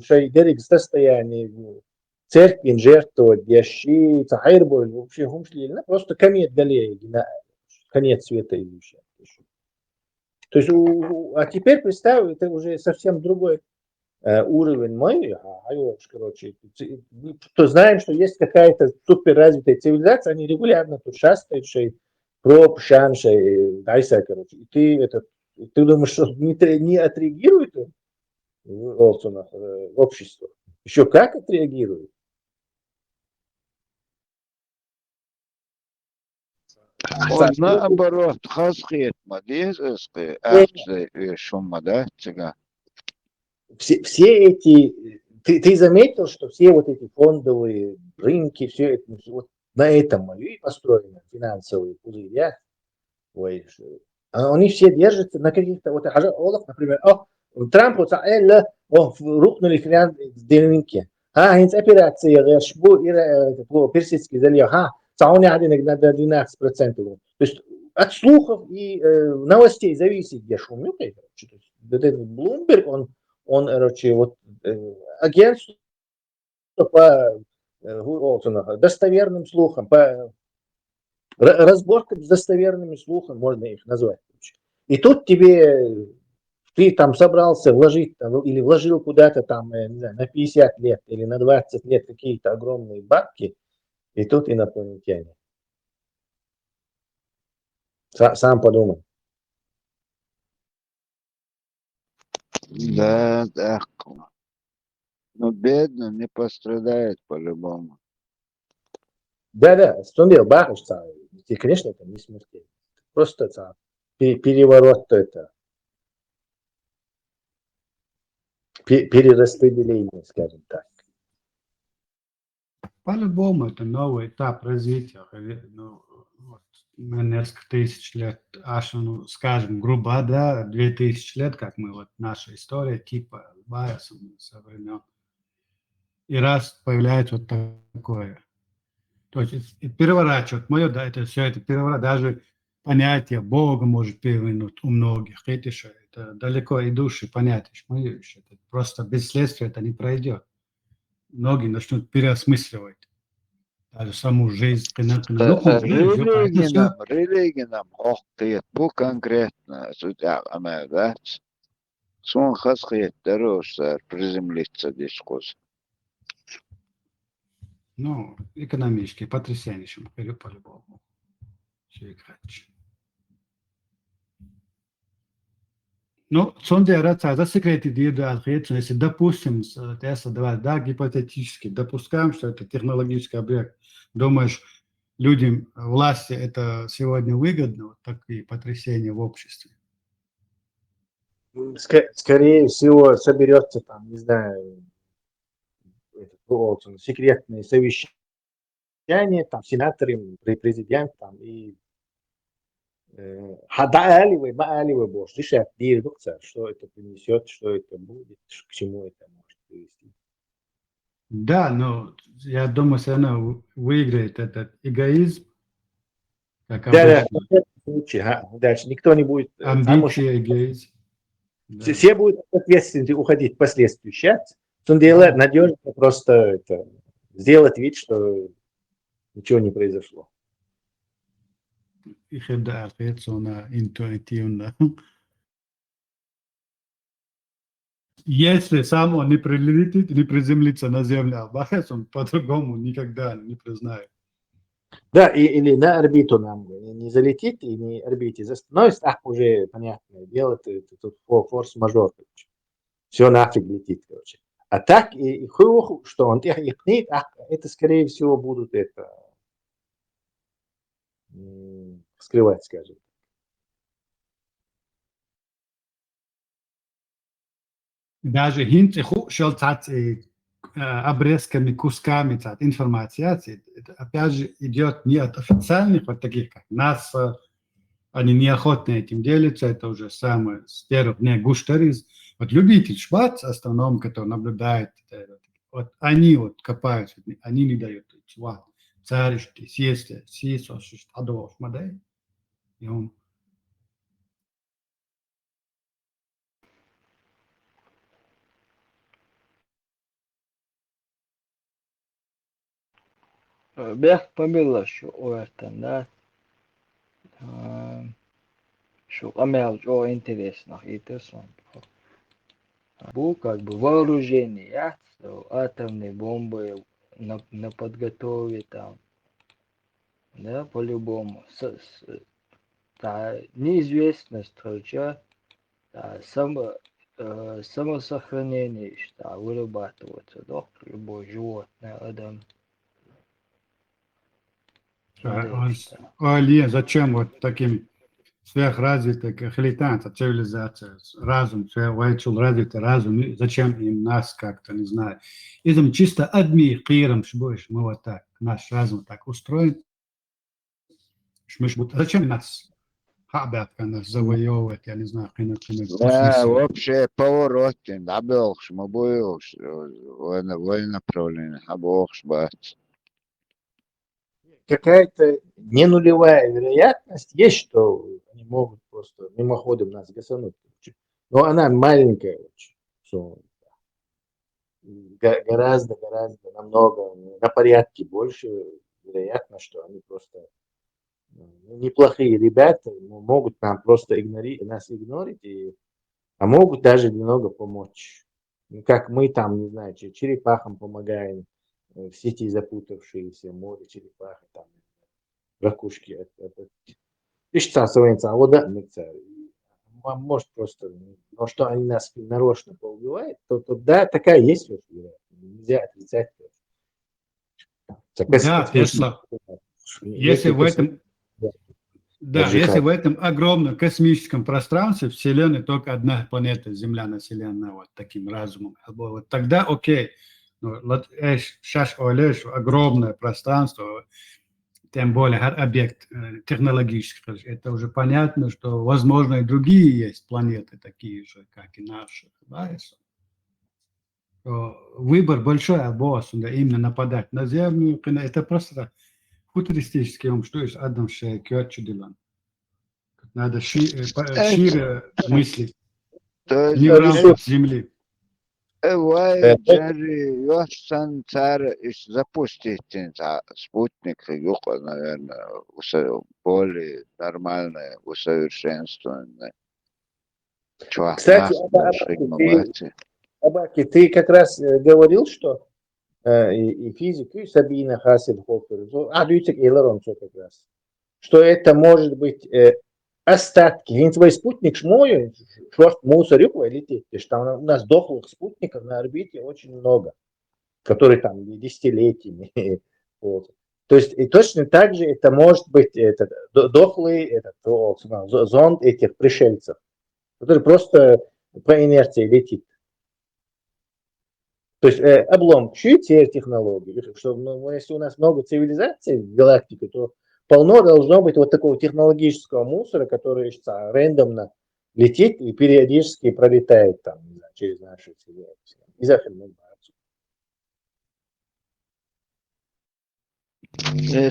шайдерик состояние церкви, жертвовать, ящи, цахайрбой, вообще гумшлильно, просто комет Галлея, конец света идущий. То есть, а теперь представь, это уже совсем другой уровень мой, короче, то знаем, что есть какая-то суперразвитая цивилизация, они регулярно тут шастают, проб, шаншей, дайса, короче, и ты думаешь, что не отреагирует общество? Еще как отреагирует? Он наоборот, хасхет, мадезески, акции и шума, да, цыга. Все эти, ты заметил, что все вот эти фондовые рынки, все это вот на этом и построено, финансовые пузыри, да? Ой, они все держатся на каких-то, вот, например, Трамп рухнули финансовые рынки. Хинц операция, Персидский залив, цауни один на 12%. То есть от слухов и новостей зависит, где шумит. Блумберг, он, короче, вот агентство по достоверным слухам, по разборкам с достоверными слухами, можно их назвать. И тут ты там собрался вложить, или вложил куда-то там, не знаю, на 50 лет или на 20 лет какие-то огромные бабки, и тут инопланетяне. Сам подумай. Да, да. Но бедно не пострадает по-любому. Да, стундел бахашца, и, конечно, это не смертельно. Просто переворот это. Перераспределение, скажем так. По-любому это новый этап развития. Ну, вот, на несколько тысяч лет, аж, ну, скажем, грубо, да, 2000 лет, как мы, вот наша история, типа Байерса со времен. И раз появляется вот такое. То есть переворачивать мое, да, это все это переворачивает. Даже понятие Бога может перевернуть у многих. Это далеко идущие понятия. Это просто без следствия это не пройдет. Многие начнут переосмысливать даже саму жизнь. Религия нам хохтает, бу конкретно, судя да? Сон хасхет дороже приземлиться дискуссия. Ну, экономические потрясения, чем по-любому. Все играть. Ну, сонде рация, за секреты ответственности, если, допустим, Тесла, да, гипотетически допускаем, что это технологический объект, думаешь, людям, власти это сегодня выгодно, вот такие потрясения в обществе? Скорее всего, соберется там, не знаю, секретные совещания, там, сенаторы, президент, там, и Маалевый Бож, решат, что это принесет, что это будет, к чему это может привести. Да, но я думаю, все равно выиграет этот эгоизм. Как да, дальше никто не будет. Амбиции, эгоизм. Да. Все будут ответственны уходить впоследствии. Сейчас делать надежно просто сделать вид, что ничего не произошло. их да ответственно, интуитивно. Если сам он не прилетит, не приземлится на землю, Албахес, он по-другому никогда не признает. Да, или на орбиту нам не залетит и не орбите застановится, уже понятное дело, тут форс-мажор, короче. Все нафиг летит, короче. А так, и хух, что он их нет, это, скорее всего, будут это скрывать, скажем. Даже hinterher шел обрезками, кусками информации. Это, опять же, идет не от официальных, вот таких, как НАСА, они неохотно этим делятся, это уже самое с первых дней Гуштерис. Вот любитель Швац, астроном, который наблюдает, вот они вот копаются, они не дают Швац. Царишки, съесты, съесты, адов, модель. И он Бех помилла, что да, что амел, что интересно, интересно. Был как бы вооружение, атомные бомбы на подготове там, да, по-любому. Та неизвестность, короче, да, самосохранение, что вырабатывается, да, любое животное, адам. Али, зачем вот таким сверхразвитым, как летанта цивилизация, разум, сверхвайчул развитый разум, зачем им нас как-то, не знаю. Этим чисто одни киром, больше мы вот так, наш разум так устроен. Зачем нас хабят, нас завоевывать, я не знаю, Да, вообще поворотен, да, белш, мы будем военное направление, а бог бать. Какая-то не нулевая вероятность есть, что они могут просто мимоходом нас гасануть. Но она маленькая очень. Что гораздо, намного, на порядке больше вероятно, что они просто неплохие ребята, могут нам просто нас игнорить, а могут даже немного помочь. Как мы там, не знаю, черепахам помогаем, в сети запутавшиеся, море черепахи, там, ракушки. Ищется совенца, а вот да, может просто, но что они нас нарочно поубивают, то да, такая есть вероятность. Нельзя отрицать. Да, Тесла. Если в этом, да, если в этом огромном космическом пространстве Вселенной только одна планета Земля населена вот таким разумом, вот тогда окей. Сейчас огромное пространство, тем более объект технологический. Это уже понятно, что возможно и другие есть планеты такие же, как и наши. Да? Выбор большой, да, именно нападать на Землю, это просто футуристический ум, что есть одном шее кёрчудилан. Надо шире мыслить, не в рамках Земли. Джерри, Йосан царь запустить спутник, наверное, более нормальное, усовершенствованное. Кстати, Абаки, ты как раз говорил, что и физик, и Сабина Хассельхофер, Дюйцек Эйлерон, все как раз, что это может быть остатки. Твой спутник шмою, что мусорюк летит, что у нас дохлых спутников на орбите очень много, которые там десятилетиями. Вот. То есть и точно так же это может быть дохлый зонд этих пришельцев, который просто по инерции летит. То есть облом чуть технологий, что если у нас много цивилизаций в галактике, то полно должно быть вот такого технологического мусора, который рандомно летит и периодически пролетает там, не знаю, через наши цивилизации. И за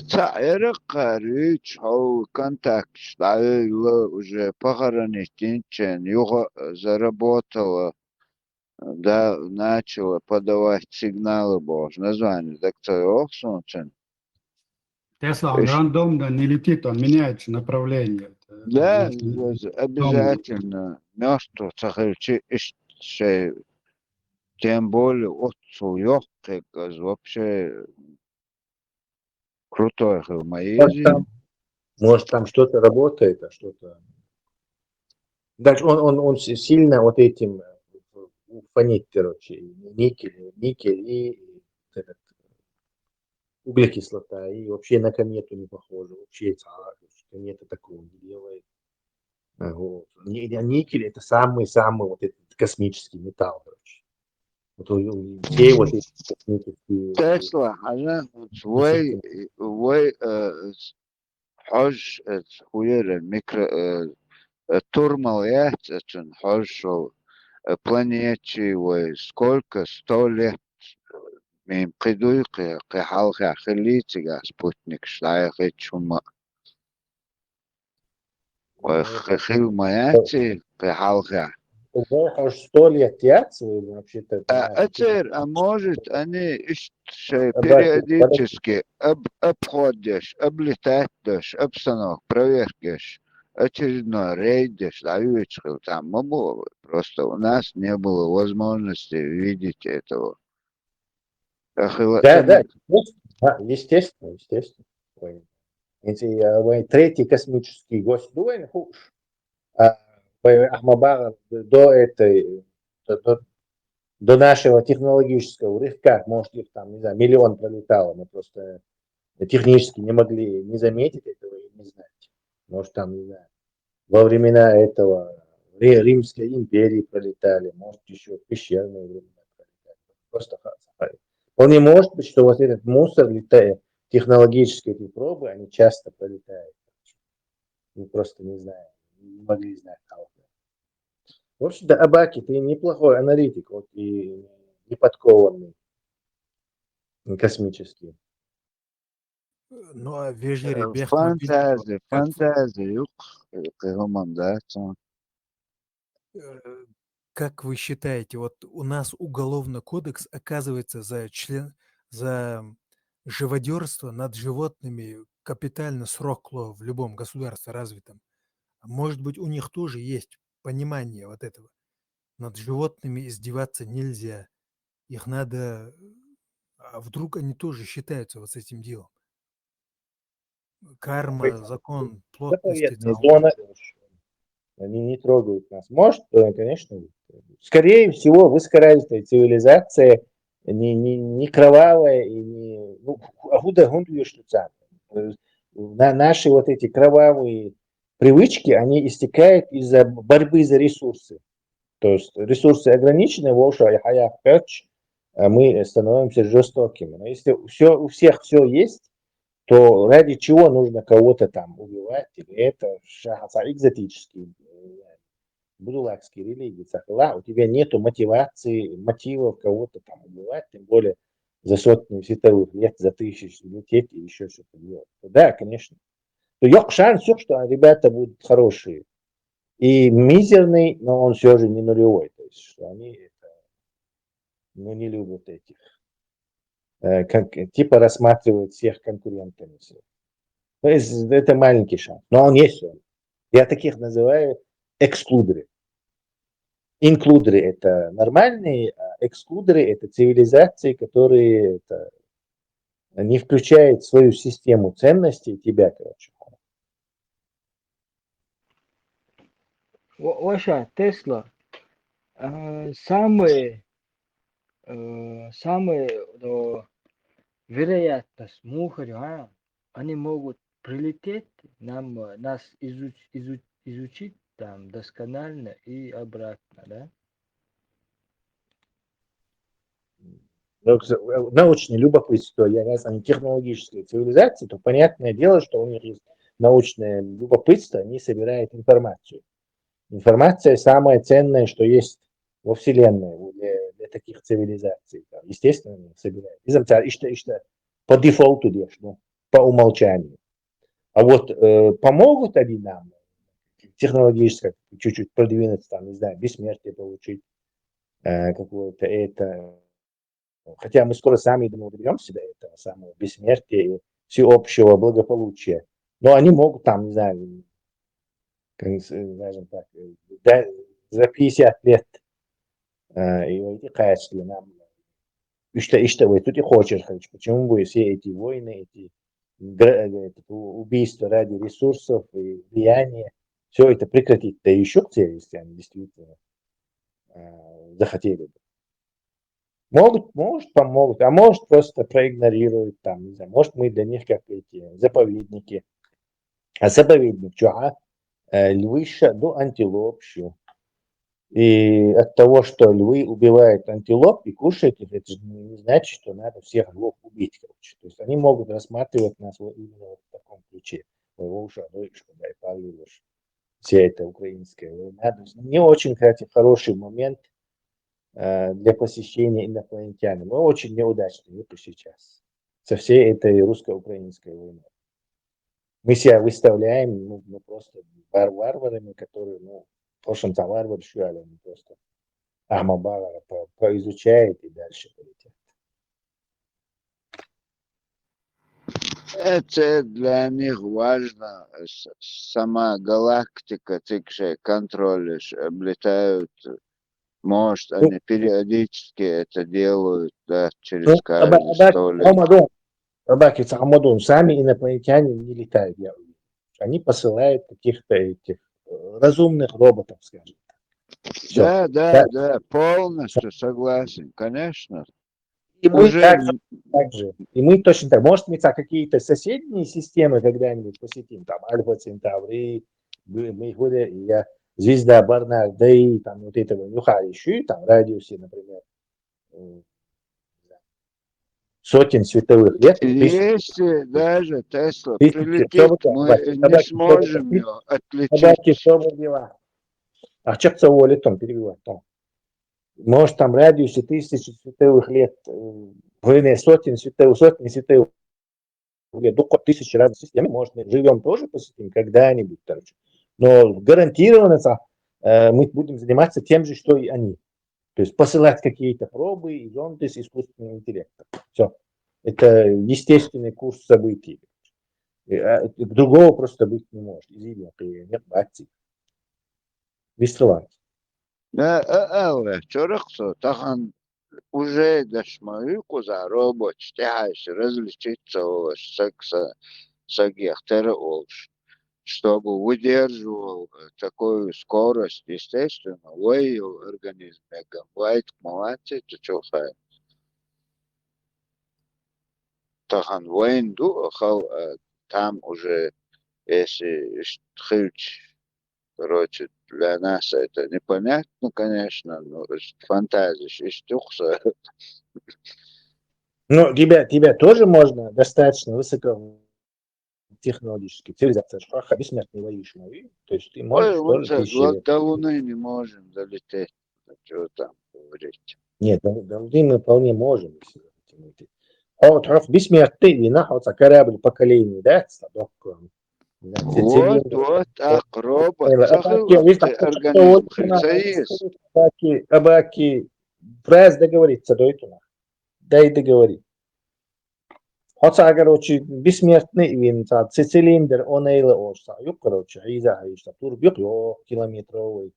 تعرق ريتش هو контакт, уже похоронить его заработало, да, начало подавать сигналы, боже, название, так то солнцем. Тесла, он рандомно не летит, он меняет направление. Да, Дом. обязательно. Место сохранить шею. Тем более отцу ёхкой вообще крутой в моей жизни. Может, там что-то работает, а что-то... Дальше он сильно вот этим фонит, короче, никель и этот, углекислота, и вообще на комету не похоже, вообще комета такого не делает. Вот. Никель это самый вот этот космический металл, короче. Вот все вот эти космические... Тесла, она свой حج خوير الميكرو турмалят حج планете сколько 100 лет من قدوي حلقة خليتي سبوتنيك شلايخ شما وخيل ماياتي حلقة Аж 100 лет тянется, вообще-то... أتر может они периодически обходишь, облетаешь, обстанок, проверкишь, очередной рейдишь, ловишь, там мы было, просто у нас не было возможности видеть этого. Да, естественно. Третий космический гость дуэн хуш. Ахмабара до нашего технологического рывка, может, их там, не знаю, миллион пролетало, мы просто технически не могли не заметить этого и не знать. Может, там, не знаю, во времена этого Римской империи пролетали, может, еще в пещерные времена пролетали. Просто вполне может быть, что вот этот мусор летает, технологические эти пробы, они часто пролетают. Мы просто не знаем, не могли знать. В общем-то, Абаки, ты неплохой аналитик, вот, и неподкованный, космический. Ну, а вежливый бег фантазия, как вы считаете, вот у нас уголовный кодекс, оказывается, за живодерство над животными капитальный срок в любом государстве развитом. Может быть, у них тоже есть понимание вот этого. Над животными издеваться нельзя. Их надо... А вдруг они тоже считаются вот с этим делом? Карма, закон плотности. Зона, они не трогают нас. Может, конечно. Скорее всего, высокоразвитая цивилизация не кровавая и не... Наши вот эти кровавые привычки, они истекают из-за борьбы за ресурсы. То есть ресурсы ограничены, мы становимся жестокими. Но если у всех все есть, то ради чего нужно кого-то там убивать? Или это экзотические будулакские религии. У тебя нету мотивов кого-то там убивать, тем более за сотни световых лет, за тысячи лет и еще что-то делать. Да, конечно. То есть шанс, что ребята будут хорошие. И мизерный, но он все же не нулевой. То есть, что они не любят этих. Типа рассматривают всех конкурентами. То есть это маленький шанс. Но он есть. Я таких называю эксклюдеры. Инклюдеры это нормальные, а эксклюдеры это цивилизации, которые не включают в свою систему ценностей тебя, короче. Ваша Тесла самые вероятность мухаря, они могут прилететь, нас изучить там досконально и обратно, да? Научное любопытство, раз они технологические цивилизации, то понятное дело, что у них есть научное любопытство, они собирают информацию. Информация самое ценное, что есть во Вселенной для таких цивилизаций. Естественно, они собирают. По дефолту, по умолчанию. А вот помогут они нам технологически чуть-чуть продвинуться, там, не знаю, бессмертие получить, какое-то это. Хотя мы скоро сами, думаю, доберемся до этого самого бессмертия, и всеобщего благополучия. Но они могут там, не знаю, скажем так, за 50 лет и кажется нам, что вы тут и хочешь, почему бы все эти войны, эти убийства ради ресурсов и влияния, все это прекратить, да еще к цели, если они действительно захотели бы. Может помогут, а может просто проигнорируют там, не знаю, может мы для них как эти заповедники. А заповедник, что, львы до антилоп, что. И от того, что львы убивают антилоп и кушают их, это же не значит, что надо всех львов убить, короче. То есть они могут рассматривать нас именно вот в таком ключе. Вся эта украинская война. Не очень, кстати, хороший момент для посещения инопланетян. Мы очень неудачны вот сейчас со всей этой русско-украинской войной. Мы себя выставляем мы просто варварами, которые, в прошлом там варвар шуали, они просто Ахмабара поизучает и дальше полетят. Это для них важно. Сама галактика, тыкшая, контролишь, облетают. Может, они периодически это делают, да, через каждые 100 лет. Амадон, сами инопланетяне не летают, я уверен. Они посылают каких-то этих разумных роботов, скажем так. Да, полностью согласен, конечно. И мы также. И мы точно так. Может, мы какие-то соседние системы когда-нибудь посетим, там Альфа Центаври, я звезда Барнарда, там вот этого Нюхающий, там в радиусе, например, сотен световых лет. Если даже Тесла прилетит, мы не сможем ее отличить. А что целый летом перебивать? Может, там в радиусе 1000 световых лет, сотни световых лет, до 1000 разных систем, может, мы живем тоже посетим когда-нибудь, короче. Но гарантированно мы будем заниматься тем же, что и они. То есть посылать какие-то пробы и зонды с искусственным интеллектом. Все. Это естественный курс событий. Другого просто быть не может. Извините, нет бати. Вистрелать. Чорохсо, тахан уже дашмаю куза робот, тяжь различиться сагехтера олш, чтобы выдерживал такую скорость, естественно, в организме, гамбайт, молодцы, чухай. Тахан войнду, там уже, если хыч, короче, для нас это непонятно, конечно, но фантазия штукса. Ну, тебя тоже можно достаточно высокотехнологически цивилизация шаха бессмертный воишь мой. То есть ты можешь тоже до Луны не можем долететь. Что там говорить? Нет, до Луны мы вполне можем. Вот бессмертный и находится корабль поколений, да? Вот так, робот, организм хрицаис. Абаки, фраз договориться до этого. Да и договори. Хотя, короче, бессмертный вин, цилиндр, он эйле орса. Юг, короче, иза, тур бьет, километровый.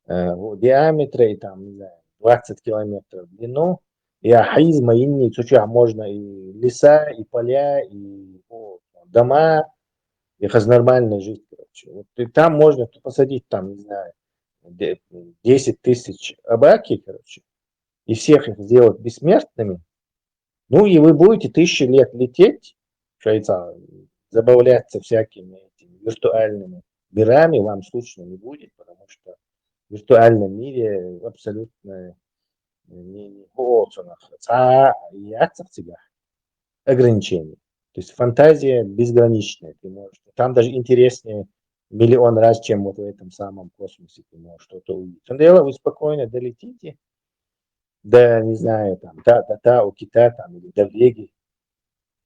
Диаметра и там, не знаю, 20 километров в длину. И ахизма, и можно и леса, и поля, и дома. Их нормально жить, короче. Вот и там можно посадить, там, не знаю, 10 тысяч абаки, короче, и всех их сделать бессмертными. Ну, и вы будете 1000 лет лететь, забавляться всякими этими виртуальными мирами, вам скучно не будет, потому что в виртуальном мире абсолютно не ограничений. То есть фантазия безграничная. Ты можешь, там даже интереснее миллион раз, чем вот в этом самом космосе ты можешь что-то увидеть. Но вы спокойно долетите до, не знаю, там, у Китая там, или до Веги,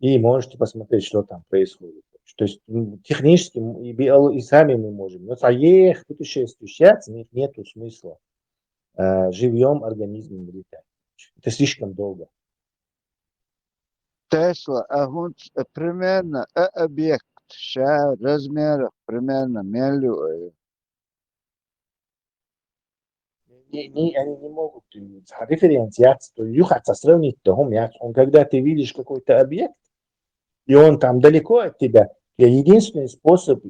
и можете посмотреть, что там происходит. То есть технически и сами мы можем. Но путешествовать нету смысла живьем организмом летать. Это слишком долго. Тесла, а он примерно объект, ша размеров примерно миллион. Они не могут дифференциацию, то юхаться сравнить, то он, когда ты видишь какой-то объект, и он там далеко от тебя, единственный способ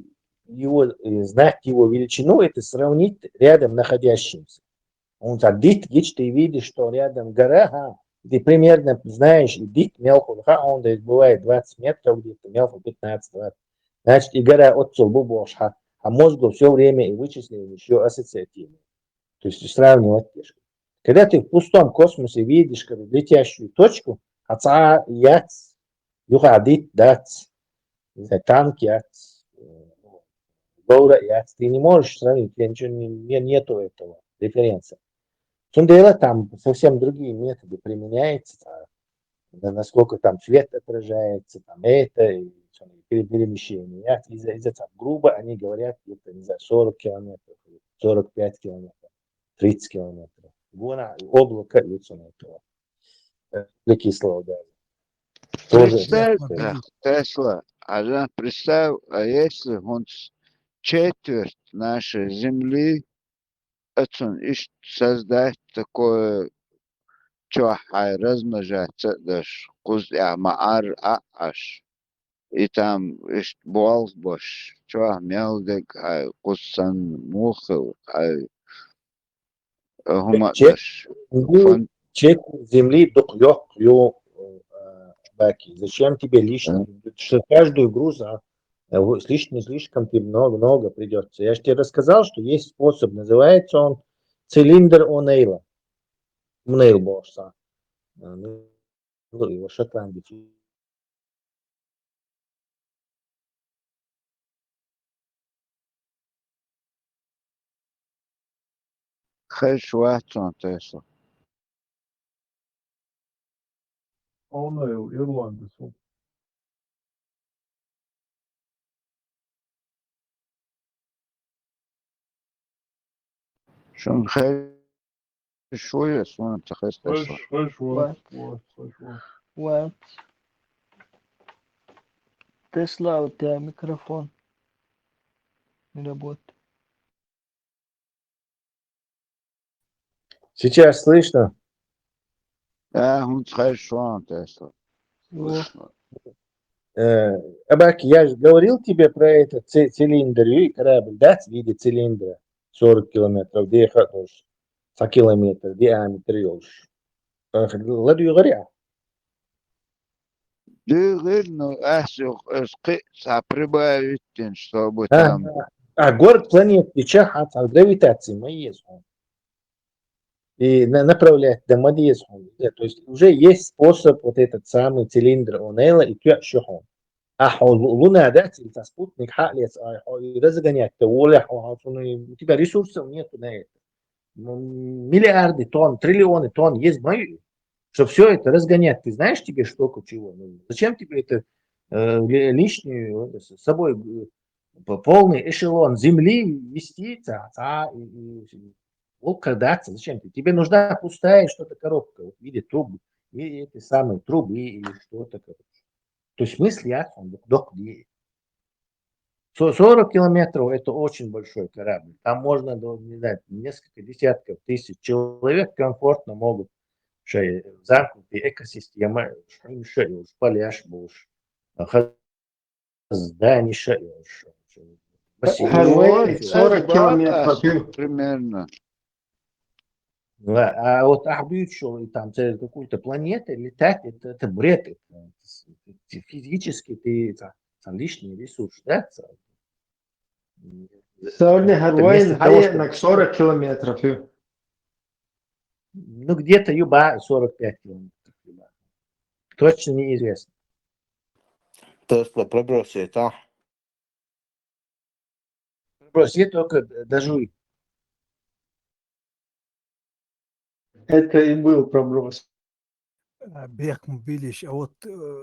его знать его величину, это сравнить рядом находящимся. Он так дит, ты видишь, что рядом гора, ты примерно знаешь, и дит мелко, он бывает 20 метров где-то, мелко 15-20. Значит, и гора отцов бубошха, а мозгу все время и вычисление еще ассоциативно. То есть сравнивать тяжко. Когда ты в пустом космосе видишь летящую точку, отца яц, юхадит дац, танк яц, гора яц, ты не можешь сравнить, нету этого референса. Дело там совсем другие методы применяются, насколько там цвет отражается, там это, перемещение. Из-за грубо они говорят, где-то, не знаю, 40 километров, 45 километров, 30 километров. Вон облако лицо на этого. Для кислого газа. Представь, Тесла, представь, а если он четверть нашей Земли, это создать такое, что размножаться, даже маар аш. И там бол бош, что мелдек, кусан мухал, гуматаш. Чек земли баки. Зачем тебе лишнее? Что каждую груз слишком тебе много придется. Я же тебе рассказал, что есть способ, называется он цилиндр О'Нейла. Мнейл бошса. Его Шотландии. Хешватсон Тесла. O'Neill, Ирландец. شون خير شوية اسمه تخيل Тесла. What? Тесла, у тебя микрофон не работает. Сейчас слышно? он تخيل شون Тесла. Абаки, я же говорил тебе про этот цилиндр и корабль, да, в виде цилиндра 40 километров, где уж 100 километров диаметр уж. Ладу и говоря. Ну, прибавить, чтобы там... город планеты Чахат, гравитации моей. И направлять до Мадьес. То есть уже есть способ вот этот самый цилиндр О'Нейла и Тюашухон. Луна, да, спутник, разгонять, у тебя ресурсов нету на это. Миллиарды тонн, триллионы тонн есть, чтобы все это разгонять. Ты знаешь тебе штуку чего? Зачем тебе это лишнюю с собой полный эшелон земли вести, крадаться? Зачем тебе? Нужна пустая что-то коробка в виде трубы, и этой самой трубы или что-то. То есть мысли где 40 километров это очень большой корабль. Там можно, не знаю, несколько десятков тысяч человек комфортно могут замкнутые экосистемы, пляж, здание, 40 километров примерно. А вот и там какую-то планету летать, это бред. Это физически ты там лишний ресурс, да? Сегодня Харвайн хайенак 40 километров. Ну, где-то 45 километров. Точно неизвестно. Тесла пробросит, а? Пробросит только дожуй. Это и был проброс. Бехм Билич, а вот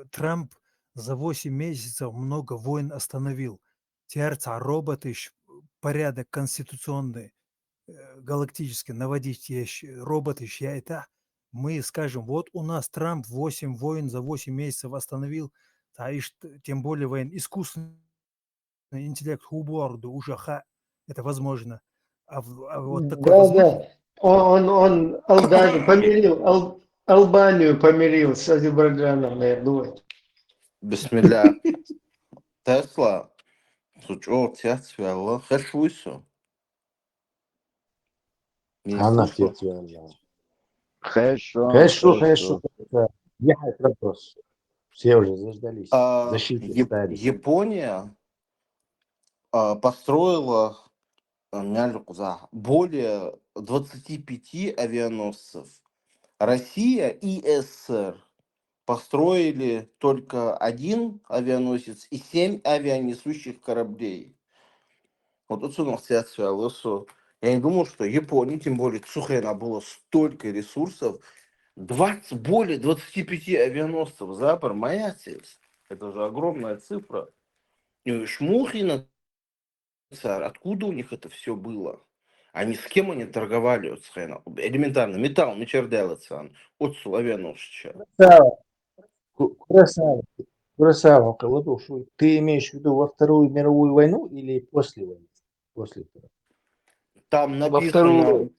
Трамп за 8 месяцев много войн остановил. Терца, роботы, порядок конституционный, галактический, наводить роботы, это мы скажем, вот у нас Трамп 8 войн за 8 месяцев остановил, а тем более искусственный интеллект Хуборду уже это возможно. А вот такой Да. Он Алданию помирил, Албанию помирил с Азербайджаном, я думаю. Бисмилля. Тесла. Suçu tiyatro хорошо. Она ответила. Хорошо. Хорошо. Ехать вопрос. Все уже заждались. Защите стали. Япония построила более 25 авианосцев. Россия и СССР построили только 1 авианосец и 7 авианесущих кораблей. Вот отсюда я не думал, что Япония, тем более Цухена, было столько ресурсов. Более 25 авианосцев запор, маятец. Это же огромная цифра. И Шмухина, откуда у них это все было? Они с кем они торговали? Элементарно, металл, мечерделецан, от авианосча. Куросава, Колотушу, ты имеешь в виду во Вторую мировую войну или после войны? После этого. Там написано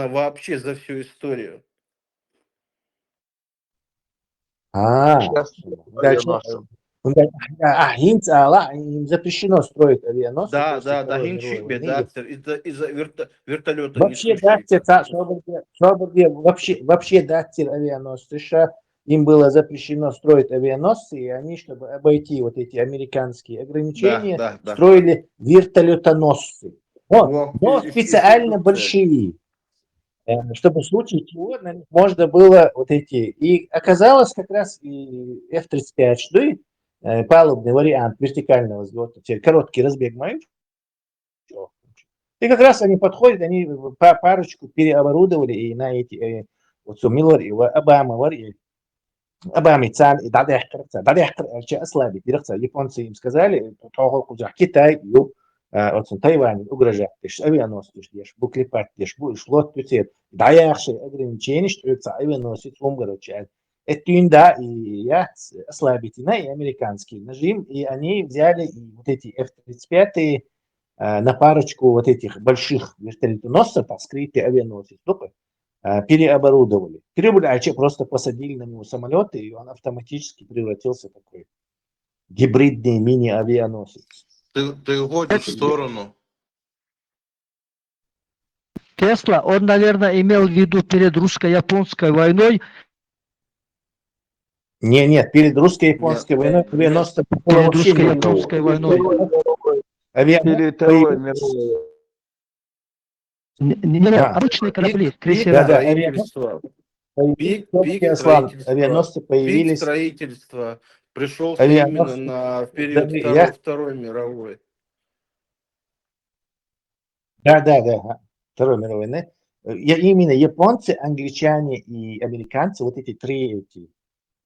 вообще за всю историю. Им запрещено строить авианосцы. Да, Гинчибе, да, из-за вертолета. Вообще датер авианосцы, им было запрещено строить авианосцы, и они, чтобы обойти вот эти американские ограничения, строили вертолетоносцы. Но специально большие, чтобы в случае чего на них можно было вот эти. И оказалось как раз и F-35, что и палубный вариант вертикального взлета, короткий разбег моих. И как раз они подходят, они парочку переоборудовали и на эти вот Миллер и Обама вариант. Обами цан и дадехкар ослабить. Японцы им сказали, Китай, Тайвань угрожает, авианосец, буклепать, флот путет, даяхши ограничения, что это авианосец умгорочает. Это инда и я ослабить, и американский нажим, и они взяли вот эти F-35 на парочку вот этих больших вертолетоносцев, скрытые авианосцы, переоборудовали. Просто посадили на него самолеты, и он автоматически превратился в такой гибридный мини-авианосец. Ты уходишь в сторону. Тесла, он, наверное, имел в виду перед русско-японской войной. Нет, перед русско-японской войной 90 перед русско-японской войной. Перед Второй мировой. Обычные корабли, крейсера. Пик строительства пришелся именно на период Второй мировой. Да, Второй мировой войны. Именно японцы, англичане и американцы, вот эти три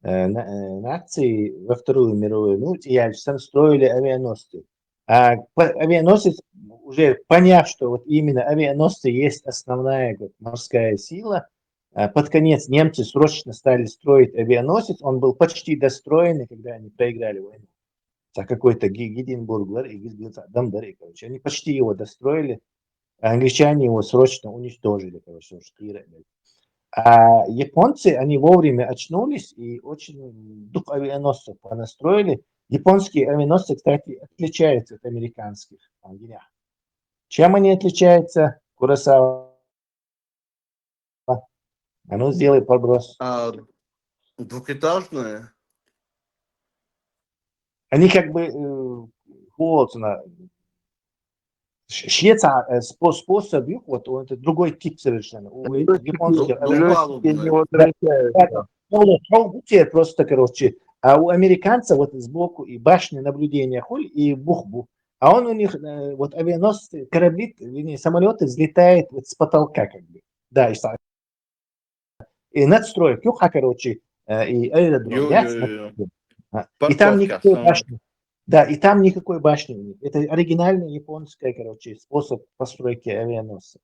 нации во Вторую мировую войну строили авианосцы. А авианосец, уже поняв, что вот именно авианосцы есть основная морская сила, под конец немцы срочно стали строить авианосец. Он был почти достроен, когда они проиграли войну. За какой-то Гиденбург, короче, они почти его достроили. А англичане его срочно уничтожили, короче, а японцы, они вовремя очнулись и очень дух авианосцев понастроили. Японские авианосцы, кстати, отличаются от американских. Чем они отличаются, Куросава? А ну, сделай подброс. Двухэтажные? Они как бы способ их, вот это другой тип совершенно. У японских просто, короче, а у американцев вот сбоку и башня наблюдения и бухбу. А он у них, вот авианосцы, корабли, самолеты взлетают вот с потолка как бы. Да, и надстройка, короче, и аэродром. И там никакой башни. Да, и там никакой башни у них. Это оригинальный японский, короче, способ постройки авианосцев.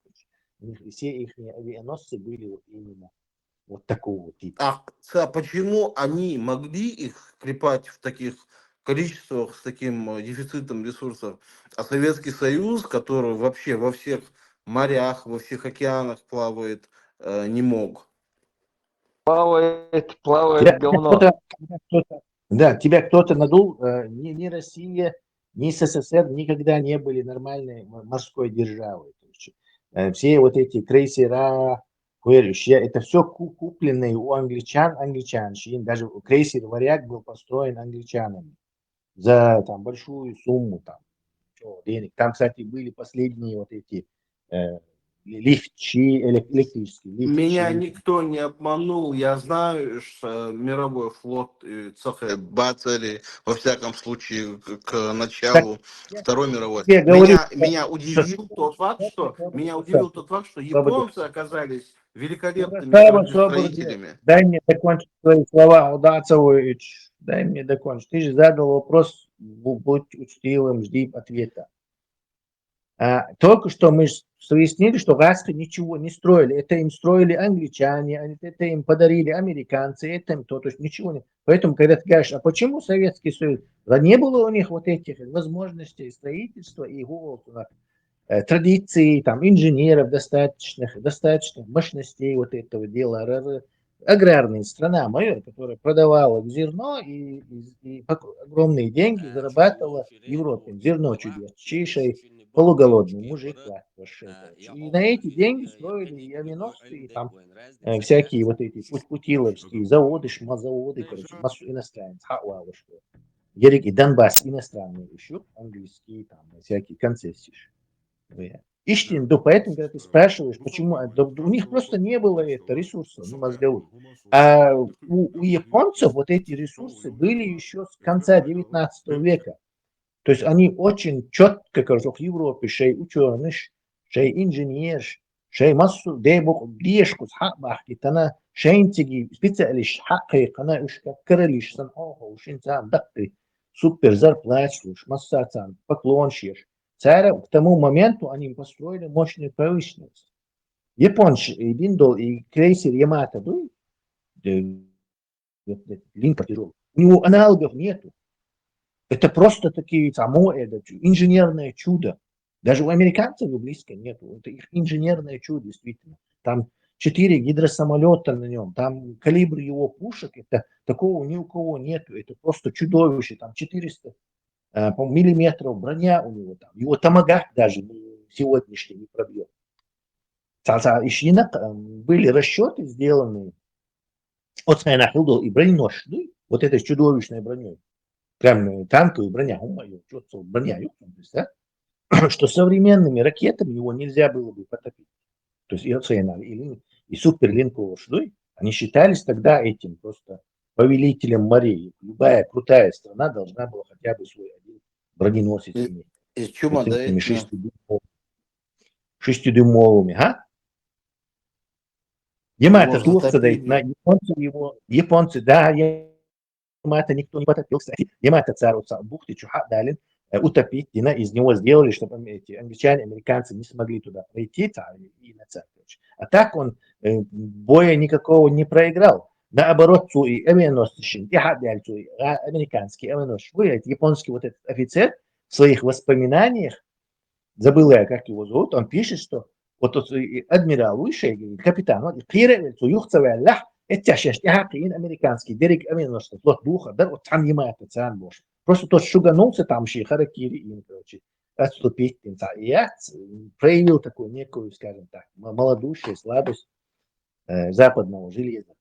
Все их авианосцы были вот именно вот такого типа. А почему они могли их клепать в таких количествах, с таким дефицитом ресурсов, а Советский Союз, который вообще во всех морях, во всех океанах плавает, не мог? Плавает Тебя говно. тебя кто-то надул, ни Россия, ни СССР никогда не были нормальной морской державой. То есть, все вот эти крейсера, это все купленные у англичанщин. Даже крейсер «Варяг» был построен англичанами за там большую сумму денег. Там, кстати, были последние вот эти электрические лифчи. Меня никто не обманул. Я знаю, что мировой флот бацали, во всяком случае, к началу Второй мировой. Меня удивил тот факт, что японцы оказались великолепными кораблестроителями. Дай мне закончить свои слова, Удацович. Дай мне закончить. Ты же задал вопрос, будь учтивым, жди ответа. Только что мы выяснили, что ГАСК ничего не строили. Это им строили англичане, это им подарили американцы, это им то есть ничего не. Поэтому, когда ты говоришь, а почему Советский Союз? Да не было у них вот этих возможностей строительства и традиций, там, инженеров достаточных мощностей вот этого дела. Аграрная страна моя, которая продавала зерно и огромные деньги зарабатывала в Европе. Зерно чудесчайшее, полуголодный мужик. И на эти деньги строили и авианосцы, и там всякие вот эти путиловские заводы, шмазаводы, короче, массу иностранцев. Ерик и Донбасс иностранные еще, английские, там, всякие концессии. Поэтому, когда ты спрашиваешь, почему, у них просто не было ресурсов мозговых. А у японцев вот эти ресурсы были еще с конца 19 века. То есть они очень четко, кажется, в Европе, шей ученый, шей инженер, шей массу дебок, дешку, хабахки, тана, шейнтиги, специалист, хакай, кана, ушка, королиш, сан, ушинцан, дакты, супер зарплату, массацан, поклонщик. К тому моменту они построили мощную промышленность. Японцы, и крейсер Ямато, у него аналогов нету. Это просто такие инженерное чудо. Даже у американцев близко нету. Это их инженерное чудо, действительно. Там 4 гидросамолета на нем, там калибр его пушек, это такого ни у кого нету. Это просто чудовище, там 400 миллиметров броня у него там. Его томагавк даже сегодняшний не пробьет. Были расчеты сделаны от Сайнахилдо и броненосцы, вот этой чудовищной броней. Прям танковая броня, броня, что современными ракетами его нельзя было бы потопить. То есть и суперлинковой шдой, они считались тогда этим просто повелителем морей. Любая крутая страна должна была хотя бы свой один броненосец иметь. С этими 6-дюймовыми, Ямато слушаться дает на японцы, да, Ямато никто не потопил, кстати. Ямато цару бухты Чуха дали утопить, и из него сделали, чтобы эти англичане, американцы не смогли туда пройти, и на царь. А так он боя никакого не проиграл. Наоборот, и авианосцы, американские авианосцы, японский вот этот офицер в своих воспоминаниях, забыл я, как его зовут, он пишет, что вот адмирал высший, капитан, это американский дерек авианосцы, флот духа, да, вот там Ямато, царь Божий. Просто тот шуганулся там, харакири им, короче, отступить. И я проявил такую некую, скажем так, малодушие, слабость западного железа.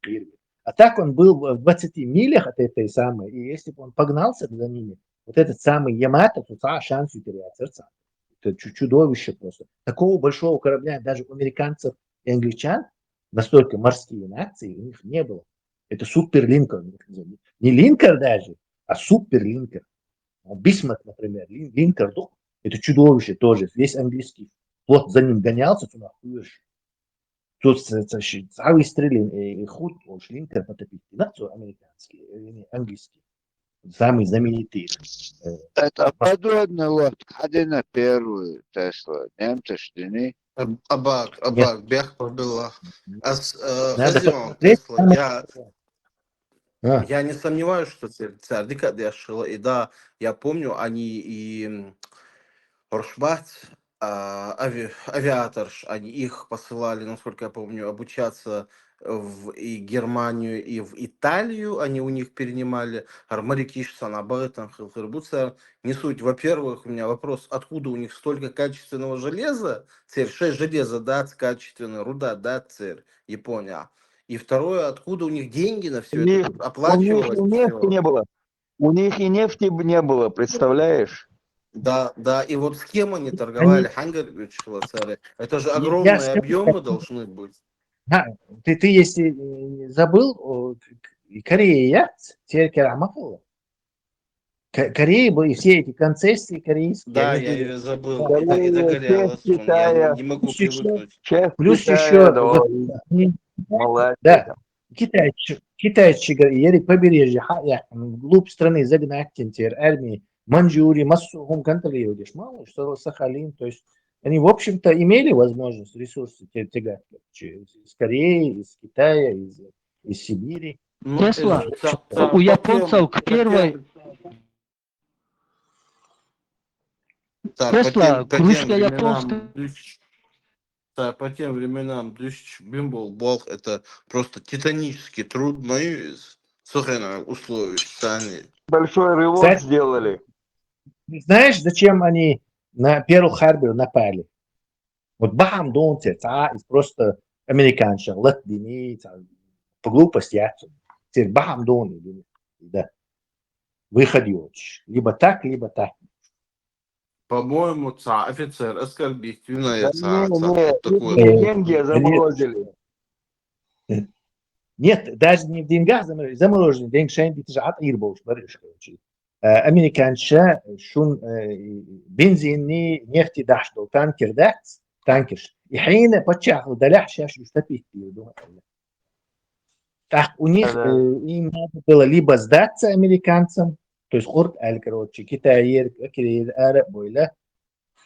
А так он был в 20 милях от этой самой, и если бы он погнался за ними, вот этот самый Ямато, то шанс терять сердца. Это чудовище просто. Такого большого корабля даже у американцев и англичан, настолько морские нации, у них не было. Это суперлинкер. Не линкер даже, а суперлинкер. Бисмарк, например, линкер, это чудовище тоже. Весь английский флот за ним гонялся, туда хуешь. Тут целый стрелин и худ, линкер потопить. Нацию американский, английский. Самый знаменитый. Это подводный лодка. Один на первую Тесла. Немцы шли. Нет, Бех было. надо Хазион посмотреть. Тесла, А, я не сомневаюсь, что царь Дикадешила, и да, я помню, они и Рушбат, авиаторш, они их посылали, насколько я помню, обучаться в и Германию, и в Италию, они у них перенимали. Армарикишсан, об этом, Хилхербуца. Не суть. Во-первых, у меня вопрос, откуда у них столько качественного железа? Царь, 6 железа, да, качественная руда, да, царь, Япония. И второе, откуда у них деньги на У все это, них, тут у них и оплачивалось нефти все. не было. У них и нефти не было, представляешь? Да, да, и вот с кем они торговали, они, Хангаревич, царь? Это же я огромные скажу, объемы должны быть. ты если забыл, Корея, теперь Керамахова. Корея были все эти концессии корейские, Да, они я были. ее забыл, Да. и Корея, часть догорелась, я Китая, не могу Плюс еще, привыкнуть. часть плюс Китая, еще да, вот, молодец. да, китайцы говорили, побережье, глубь страны загнать теперь армии, Маньчжурии, массу контролируешь, мало что Сахалин, то есть они, в общем-то, имели возможность ресурсы тягать из Кореи, из Китая, из Сибири. Ну, Тесла, у потом, японцев к первой... Тесла, по тем русско-японская... временам, по тем временам, Бимбол, Бог, это просто титанически трудные условия, сами. Большой рывок Кстати, сделали. знаешь, зачем они на Перл-Харбор напали? Вот бахам донце, просто американцы, латвини, по глупости, теперь бахам доны, да, выход есть. Либо так, либо так. По-моему, офицер оскорбительная, Не, вот такое. деньги заморозили. Нет, даже не в деньгах заморожены, деньги шейн, это же от Ирбош, барыш, короче. Американцы, шун бензинный нефти дашто, танкер дать, танкерш. И хейна почахал, далях шаш уступить. Так, у них им надо было либо сдаться американцам, то есть Хорт Аль, короче, Китай, Араб,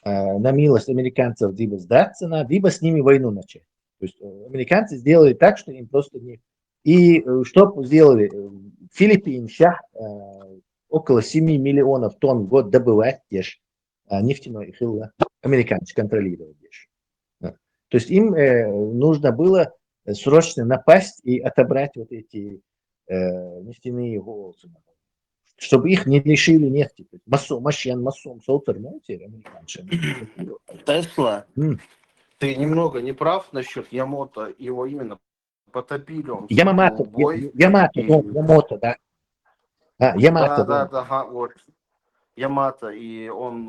на милость американцев либо сдаться надо, либо с ними войну начать. То есть американцы сделали так, что им просто не... И что сделали? Филиппин сейчас около 7 миллионов тонн в год добывать нефтяной хилла. Американцы контролировали. То есть им нужно было срочно напасть и отобрать вот эти нефтяные волосы, чтобы их не лишили нефти. Массом, солтер, американцы. Тесла, ты немного не прав насчет Ямото, его именно потопили, он Ямамото, бой. Ямато, да. Ямато, Да, вот. Ямато, и он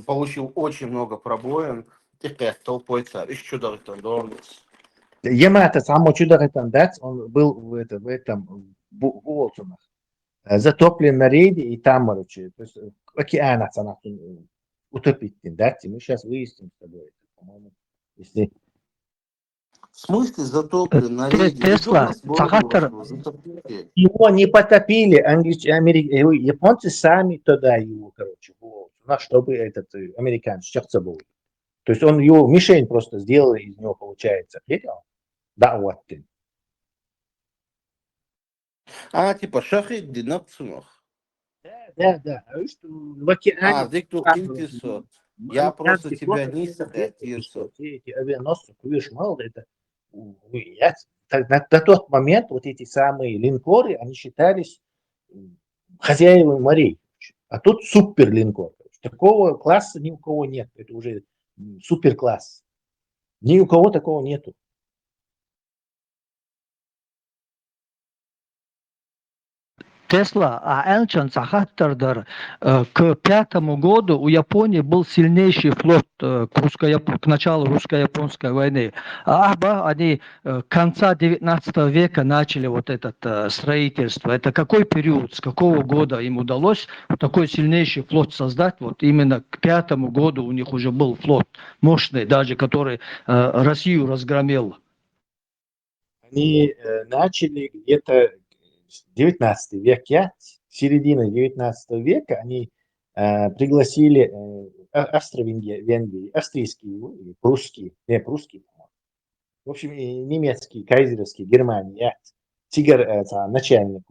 получил очень много пробоин. Теперь толпой царь. Еще даже там дорнец. Ямато, само чудо дать, он был в этом Волсунах. Затоплен на рейде и там, короче, то есть океан утопить, да, мы сейчас выясним с тобой, по-моему, если... В смысле затоплен на рейде? Тесла, Цагатар... Его не потопили, японцы сами туда его, короче, чтобы этот американец был. То есть он его мишень просто сделал из него, получается. Видел? Да, вот ты. Типа шахид динапцунах. Да. В океане... Диктор Кинтисо. Я просто тебя не сохотился. Эти авианосцы, видишь, мало это... На тот момент вот эти самые линкоры, они считались хозяевами морей. А тут супер линкор. Такого класса ни у кого нет. Это уже супер класс. Ни у кого такого нету. Тесла, Энчан Цагаттардар, к 5-му году у Японии был сильнейший флот к началу русско-японской войны. Они к конца 19 века начали вот это строительство. Это какой период, с какого года им удалось такой сильнейший флот создать? Вот именно к 5-му году у них уже был флот мощный, даже который Россию разгромил. Они начали где-то 19 век, середина 19 века, они пригласили Австро-Венгрии, австрийские, или прусские, не прусские, в общем, и немецкий, кайзеровский, Германия, Тигр, это начальник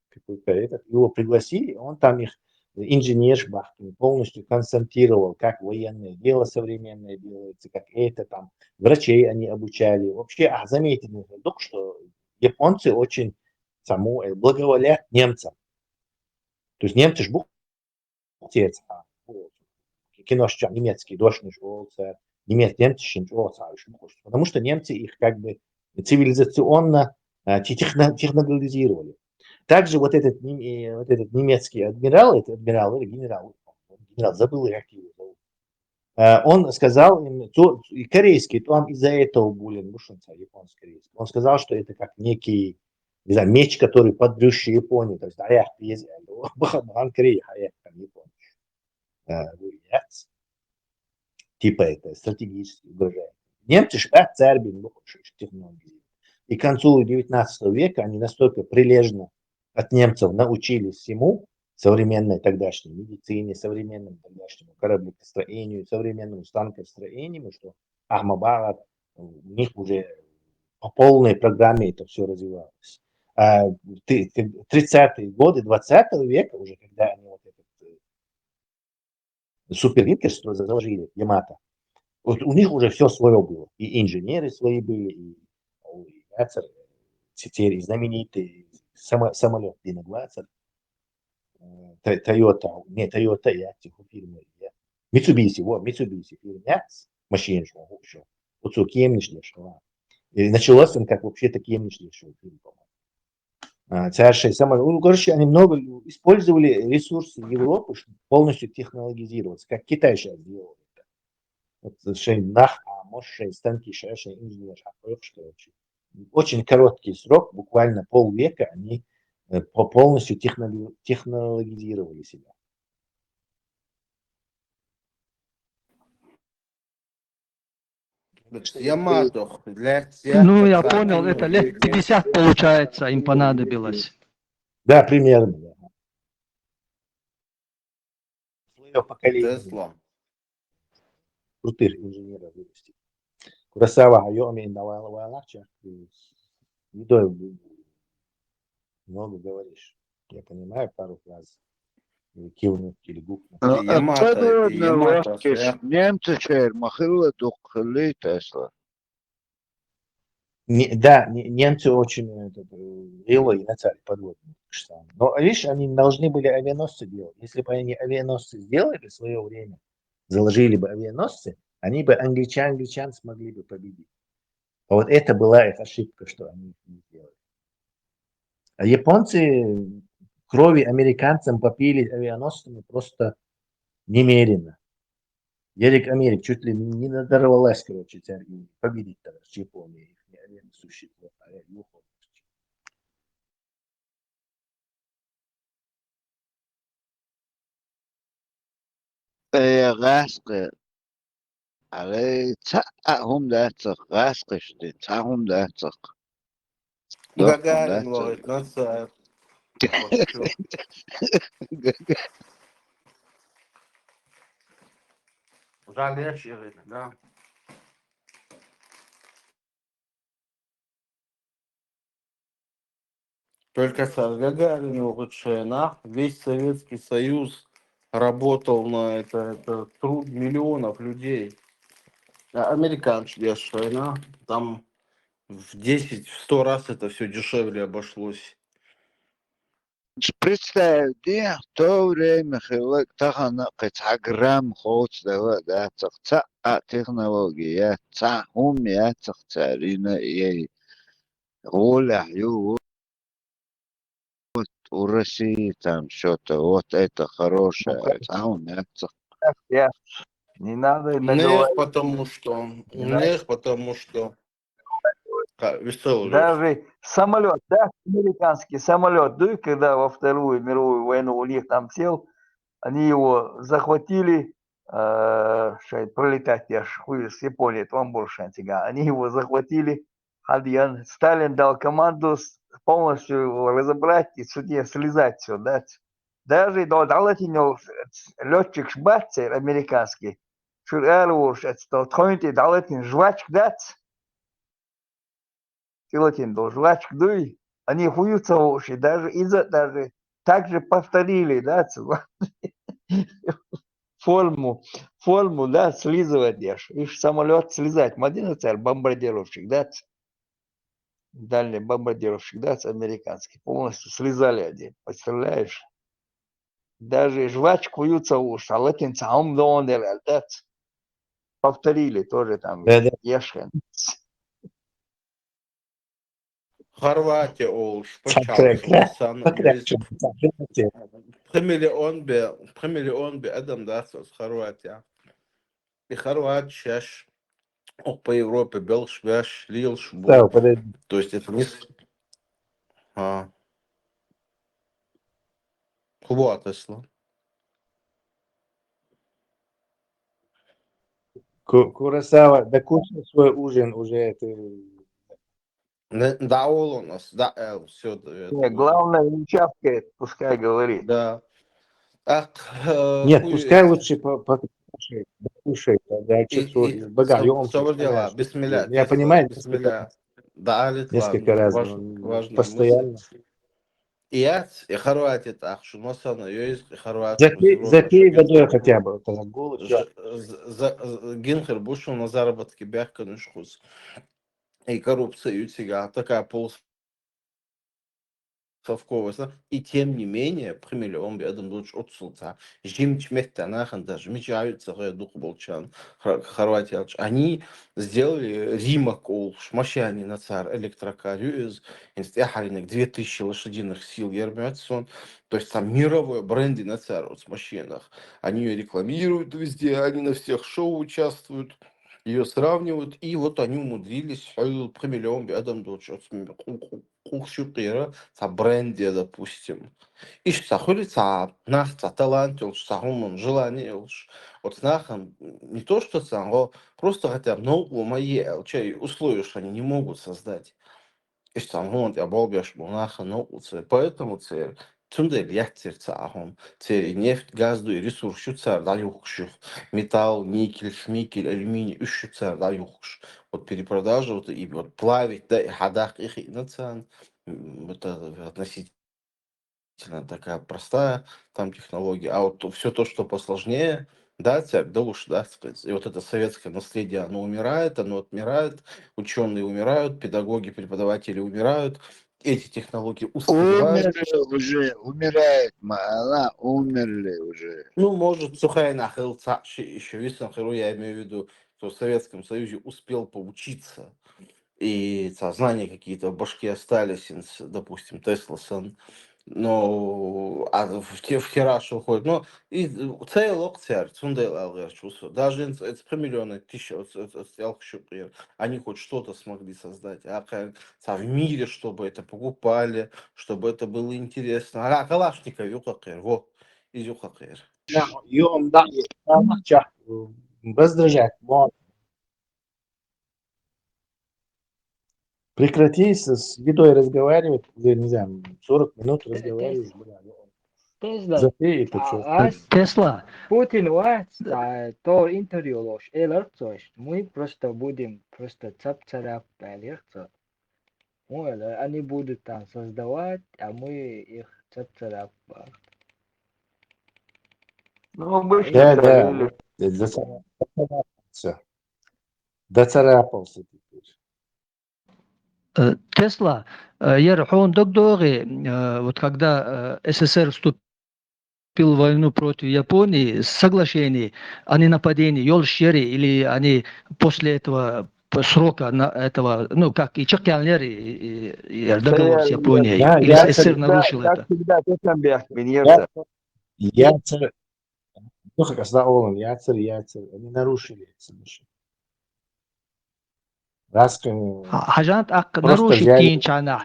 какой-то этот, его пригласили, он там их инженер-бахтин полностью концентрировал, как военное дело современное делается, как это там, врачей они обучали. Вообще, заметили, что японцы очень благоволят немцам. То есть немцы ж бухтец, киношчан немецкий, дошниш, немцы, потому что немцы их как бы цивилизационно технологизировали. Также вот этот немецкий адмирал, или генерал, забыл, как его зовут, он сказал им, и корейский, то он из-за этого болен, японский. Он сказал, что это как некий, не знаю, меч, который под брюшье Японии, то есть типа это стратегически угрожает. Немцы царь технологии. И к концу 19 века они настолько прилежно от немцев научились всему, современной тогдашней медицине, современному тогдашнему кораблестроению, современному станкостроению, что Ахмабад, у них уже по полной программе это все развивалось. А 30-е годы 20 века, уже когда они вот этот супервикер заложили, Ямато, вот у них уже все свое было. И инженеры свои были, и теперь знаменитый самолет Дина-20, Toyota, я фирмы, Mitsubishi, фирма, машина, что вот so кемнишь, что и началось он как вообще-то кемнишь, что царший самолет. Короче, они много использовали ресурсы Европы, чтобы полностью технологизироваться, как Китай сейчас делает. Вот станки, инженер, очень короткий срок, буквально полвека, они полностью технологизировали себя. Ямато для Ну, я понял, это лет 50, получается, им понадобилось. Да, примерно. Да. Свое поколение. Тесла. Крутых инженеров вырастить. Куросава, Айоми, Навалача. Едой много говоришь. Я понимаю пару фраз. Или кивнуть, или гукнуть. Ямато. Немцы махила духли Тесла. Да, немцы очень и на царь подводные. Но видишь, они должны были авианосцы делать. Если бы они авианосцы сделали в свое время, заложили бы авианосцы, они бы англичан смогли бы победить. А вот это была их ошибка, что они не сделали. А японцы крови американцам попили авианосцами просто немерено. Ерик Америк чуть ли не надорвалась, короче, победить тогда с Японией. غاسق علي هم داتق غاسقش دي هم داتق Гагарин говорит, на царь. Жалеешь, да. Только царь Гагарин лучше, весь Советский Союз работал на это труд миллионов людей. А американцы дешевые, там в 10-100 раз это все дешевле обошлось. Представь, где в то время тахана грамм хоц да технология, умя царина и воля у России там что-то, вот это хорошее, Не надо Нех, потому что веселый. Даже самолет, да, американский самолет, да, когда во Вторую мировую войну у них там сел, они его захватили, пролетать я с Японии, там больше антига, они его захватили, Сталин дал команду полностью его разобрать и судье слезать все, да, даже до далатинов летчик шбатцер американский. Шуралуш, это тхонти далатин жвачк дац. Тилатин до жвачк дуй. Они хуются уши, даже из-за даже так же повторили, да, форму, да, слизывать ешь. Ишь самолет слезать. Мадина царь, бомбардировщик, да, дальний бомбардировщик, да, американский. Полностью слезали один, представляешь? Даже жвачку хуются уши, а латинцы, а он да, повторили тоже там, Да. ешен. Хорватия олш, почалсан, примиллион бе адам дац с Хорватия. И Хорватия по Европе бел швяш, лил шбу. То есть это не... Вот, если. Курасава, докушал свой ужин уже. Да, у нас, да, все. Главное, не чавкает, пускай говорит. Да. Нет, пускай лучше покушай, тогда чувствую, дела, бисмилля. Я понимаю, бисмилля. Да, несколько раз, постоянно. И Хорватия так, что носана есть Хорватия. Запей водой хотя бы. Гинхер бушел на заработки бяхка нишхус. И коррупция у тебя такая и тем не менее, примиллион бедом лучше отсулта. Жимч мехтанахан даже мечаются дух болчан Хорватия. Они сделали Римак шмащани на царь электрокарю из инстяхаринок 2000 лошадиных сил Ермятсон. То есть там мировой бренди на царь вот с машинах. Они ее рекламируют везде, они на всех шоу участвуют. Ее сравнивают, и вот они умудрились примиллион бедом лучше кухшутера, бренде, допустим. И что нахца талант, что желание, вот нахам не то что сам, просто хотя бы науку мои условия, что они не могут создать. И что я болбяш монаха науку, поэтому Цундель яхтирцахом, нефть, газ, и ресурс, шуцар, да юхших, металл, никель, шмикель, алюминий, шуцар, да юхш. Вот перепродажа, вот и вот плавить, да, и хадах, их и нацан, это относительно такая простая там технология, а вот все то, что посложнее, да, да уж, да, сказать. И вот это советское наследие, оно умирает, оно отмирает, ученые умирают, педагоги, преподаватели умирают, эти технологии устаревают. Умерли уже, умирает, она умерли уже. Ну, может, сухая нахилца, еще виснахиру, я имею в виду, что в Советском Союзе успел поучиться, и знания какие-то в башке остались, допустим, Тесласан, но в тираж уходит. Но и целый царь, даже это примиллионы тысячи, они хоть что-то смогли создать, в мире, чтобы это покупали, чтобы это было интересно. А Калашников, вот, из Юхакер. Да, раздражать. Прекрати с едой разговаривать, не знаю, 40 минут разговариваешь. Тесла. Путин то интервью ложь. Мы просто будем цап-царап они будут там создавать, а мы их цап-царап. Ну, обычно. Да. Доцарапался. Тесла, он вот когда СССР вступил в войну против Японии, соглашение о ненападении Йолшери, или они после этого срока этого, ну, как и Чакалнер, и договор с Японией, или СССР нарушил это? Они нарушили соглашение. Хажант нарушить кинчана.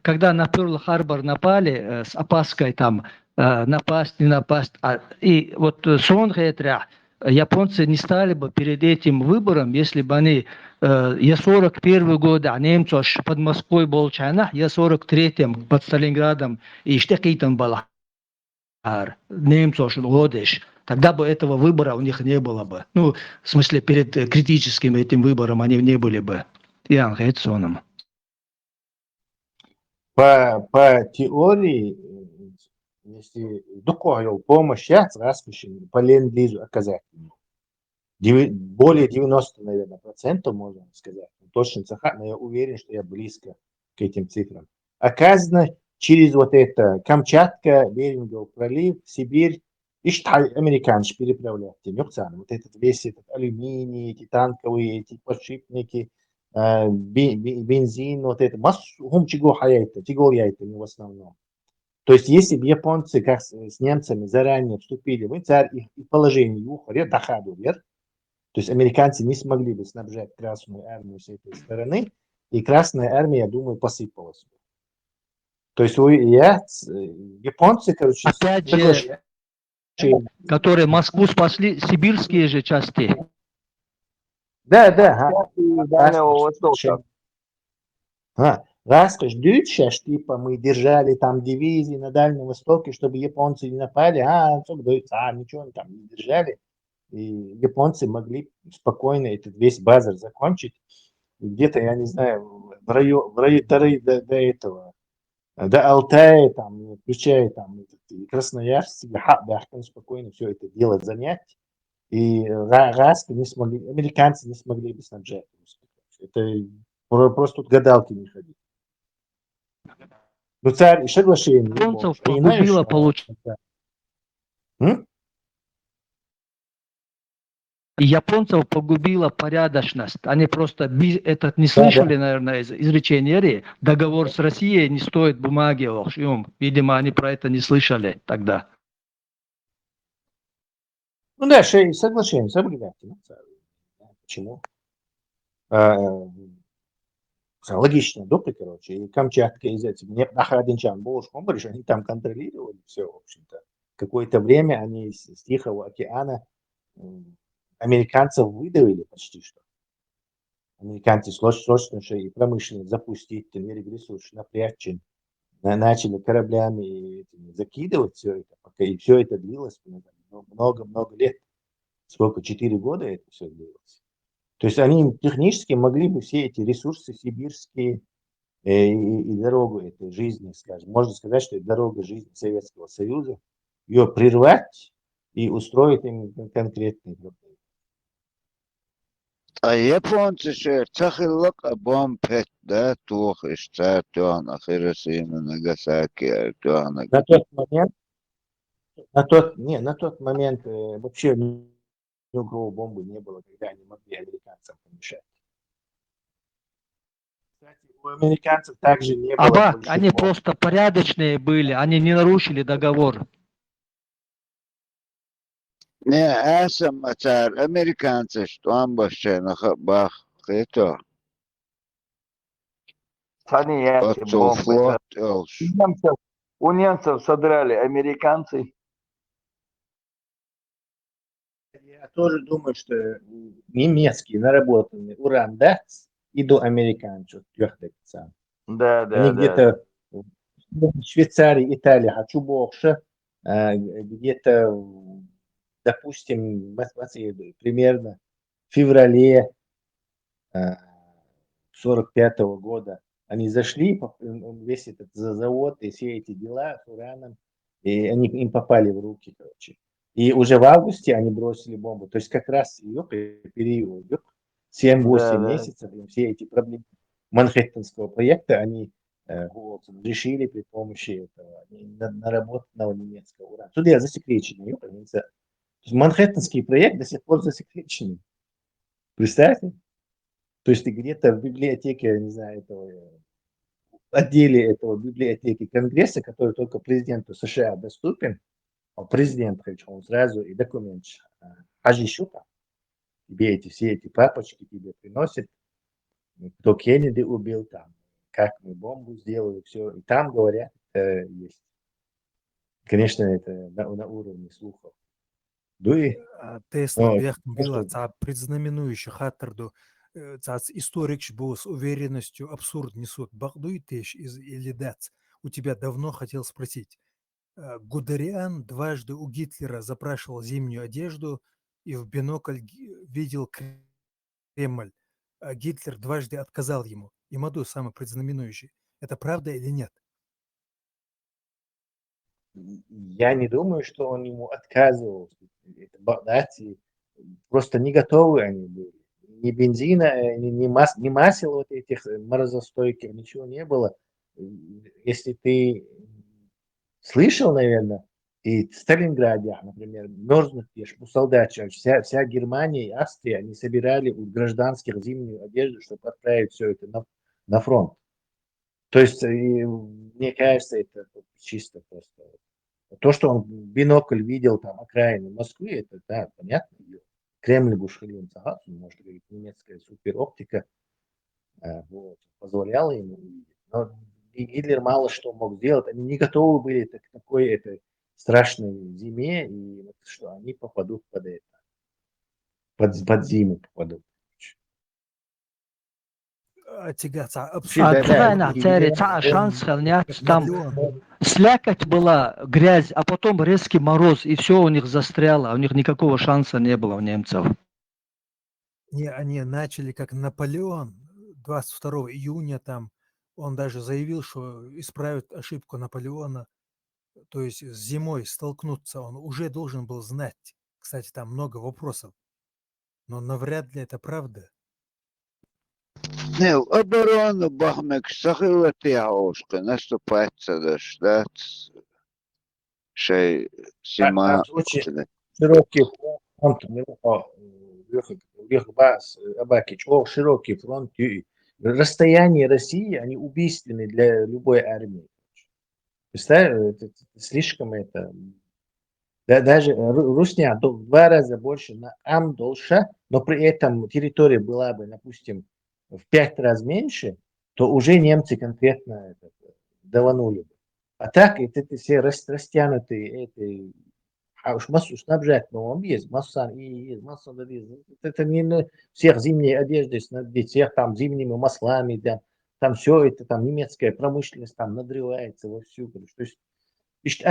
Когда на Пёрл-Харбор напали с опаской там напасть, не напасть, и вот сон хетря, японцы не стали бы перед этим выбором, если бы они... Я 41 год, а немцы под Москвой был чайна, я 43-м под Сталинградом, и что там было. Немцы годишь. Тогда бы этого выбора у них не было бы. Ну, в смысле, перед критическим этим выбором они не были бы. Ян Хейтсоном. По теории, если духовную помощь распишем, по ленд-лизу оказать. Более 90, наверное, процентов, можно сказать. Точно, но я уверен, что я близко к этим цифрам. Оказано, через вот это Камчатка, Берингов пролив, Сибирь, и американцы переправляют. Вот этот весь этот алюминий, эти танковые, эти подшипники, бензин, вот это. Массу чего хаяйта, тигол яйта в основном. То есть, если бы японцы, как с немцами, заранее вступили в их положение, доходу вверх, то есть американцы не смогли бы снабжать Красную армию с этой стороны, и Красная армия, я думаю, посыпалась бы. То есть японцы, короче, опять же, которые Москву спасли, сибирские же части. Да. Дальнего Востока. Раскош сейчас, типа, мы держали там дивизии на Дальнем Востоке, чтобы японцы не напали, ничего они там не держали. И японцы могли спокойно этот весь базар закончить. Где-то, я не знаю, в районе до этого, до Алтая, там, включая там Красноярск, спокойно все это дело занять. И американцы не смогли бы снабжать. Это просто тут гадалки не ходить. Ну, царь и соглашение. Японцев погубило, получается. Японцев погубила порядочность. Они просто не слышали, наверное, изречения. Договор с Россией не стоит бумаги. Видимо, они про это не слышали тогда. Ну да, соглашение, соблюдайте. Почему? Логично, допли, короче, и Камчатка из этих Нахадинчан, Болш-Комбариш, они там контролировали все, в общем-то. Какое-то время они с Тихого океана американцев выдавили почти что. Американцы срочно и промышленность запустить, ресурс напрячь, начали кораблями закидывать все это, пока и все это длилось много-много лет. Сколько? 4 года это все длилось. То есть они технически могли бы все эти ресурсы сибирские и дорогу этой жизни, скажем, можно сказать, что это дорога жизни Советского Союза, ее прервать и устроить им конкретные проблемы. А японцы же цахилок бомбет, да, тух и штатуан, Хиросима, Нагасаки, Туана. На тот момент вообще ни у кого бомбы не было, когда они могли американцам помешать. Кстати, у американцев также не было. Они просто порядочные были, они не нарушили договор. Не, царь, американцы, что он вообще на бах, это. Флот, у немцев содрали американцы. Я тоже думаю, что немецкие наработанные уран, да, и до американцев. Да. Они где-то в Швейцарии, Италии, хочу больше, где-то, допустим, примерно в феврале 45-го года они зашли, весь этот завод и все эти дела с ураном, и они им попали в руки, короче. И уже в августе они бросили бомбу. То есть как раз ее период, 7-8 месяцев, все эти проблемы Манхэттенского проекта они решили при помощи этого наработанного немецкого урана. Тут я засекреченный. Манхэттенский проект до сих пор засекреченный. Представьте? То есть ты где-то в библиотеке, не знаю, отделе этого библиотеки Конгресса, который только президенту США доступен, а президент, он сразу и документ Ажишука, тебе все эти папочки тебе приносят, кто Кеннеди убил там, как мы бомбу сделали, все. И там говорят, есть. Конечно, это на уровне слухов. Дуи. Тесла Ну, бяхтым била, просто- ца предзнаменующий хаттерду, ца историк был с уверенностью абсурд несут. Бахдуй теш из или дац. У тебя давно хотел спросить. Гудериан дважды у Гитлера запрашивал зимнюю одежду и в бинокль видел Кремль. А Гитлер дважды отказал ему. И Маду самый предзнаменующий. Это правда или нет? Я не думаю, что он ему отказывал. Это багдадцы просто не готовы они были. Ни бензина, ни масел вот этих морозостойких, ничего не было. Если ты слышал, наверное, и в Сталинграде, например, мерзнут у солдат, вся Германия и Австрия, они собирали у гражданских зимнюю одежду, чтобы отправить все это на фронт. То есть, мне кажется, это чисто просто. То, что он в бинокль видел там окраины Москвы, это, да, понятно. Кремль Бушхалин Цагат, может говорить, немецкая супероптика вот, позволяла ему увидеть. Но Гитлер мало что мог сделать. Они не готовы были к такой этой страшной зиме, и вот, что они попадут под это. Под зиму попадут. Откровенно, шанс хранять там. Слякоть была, грязь, а потом резкий мороз, и все у них застряло. У них никакого шанса не было у немцев. Не, они начали как Наполеон 22 июня там. Он даже заявил, что исправит ошибку Наполеона. То есть с зимой столкнуться он уже должен был знать. Кстати, там много вопросов. Но навряд ли это правда. Не, оборону Бахмек сахилати аушка, наступается да, шей зима. Широкий фронт, широкий фронт. Расстояние России, они убийственны для любой армии. Представляешь, это слишком это. Да, даже Русня в 2 раза больше на Амдолша, но при этом территория была бы, допустим, в 5 раз меньше, то уже немцы конкретно это даванули бы. А так, это все растянутые, а уж массу снабжать, но он есть, масса и есть, масса есть. Это не всех зимней одеждой снабдить, всех там зимними маслами, там все это, там немецкая промышленность там надрывается вовсю. То есть,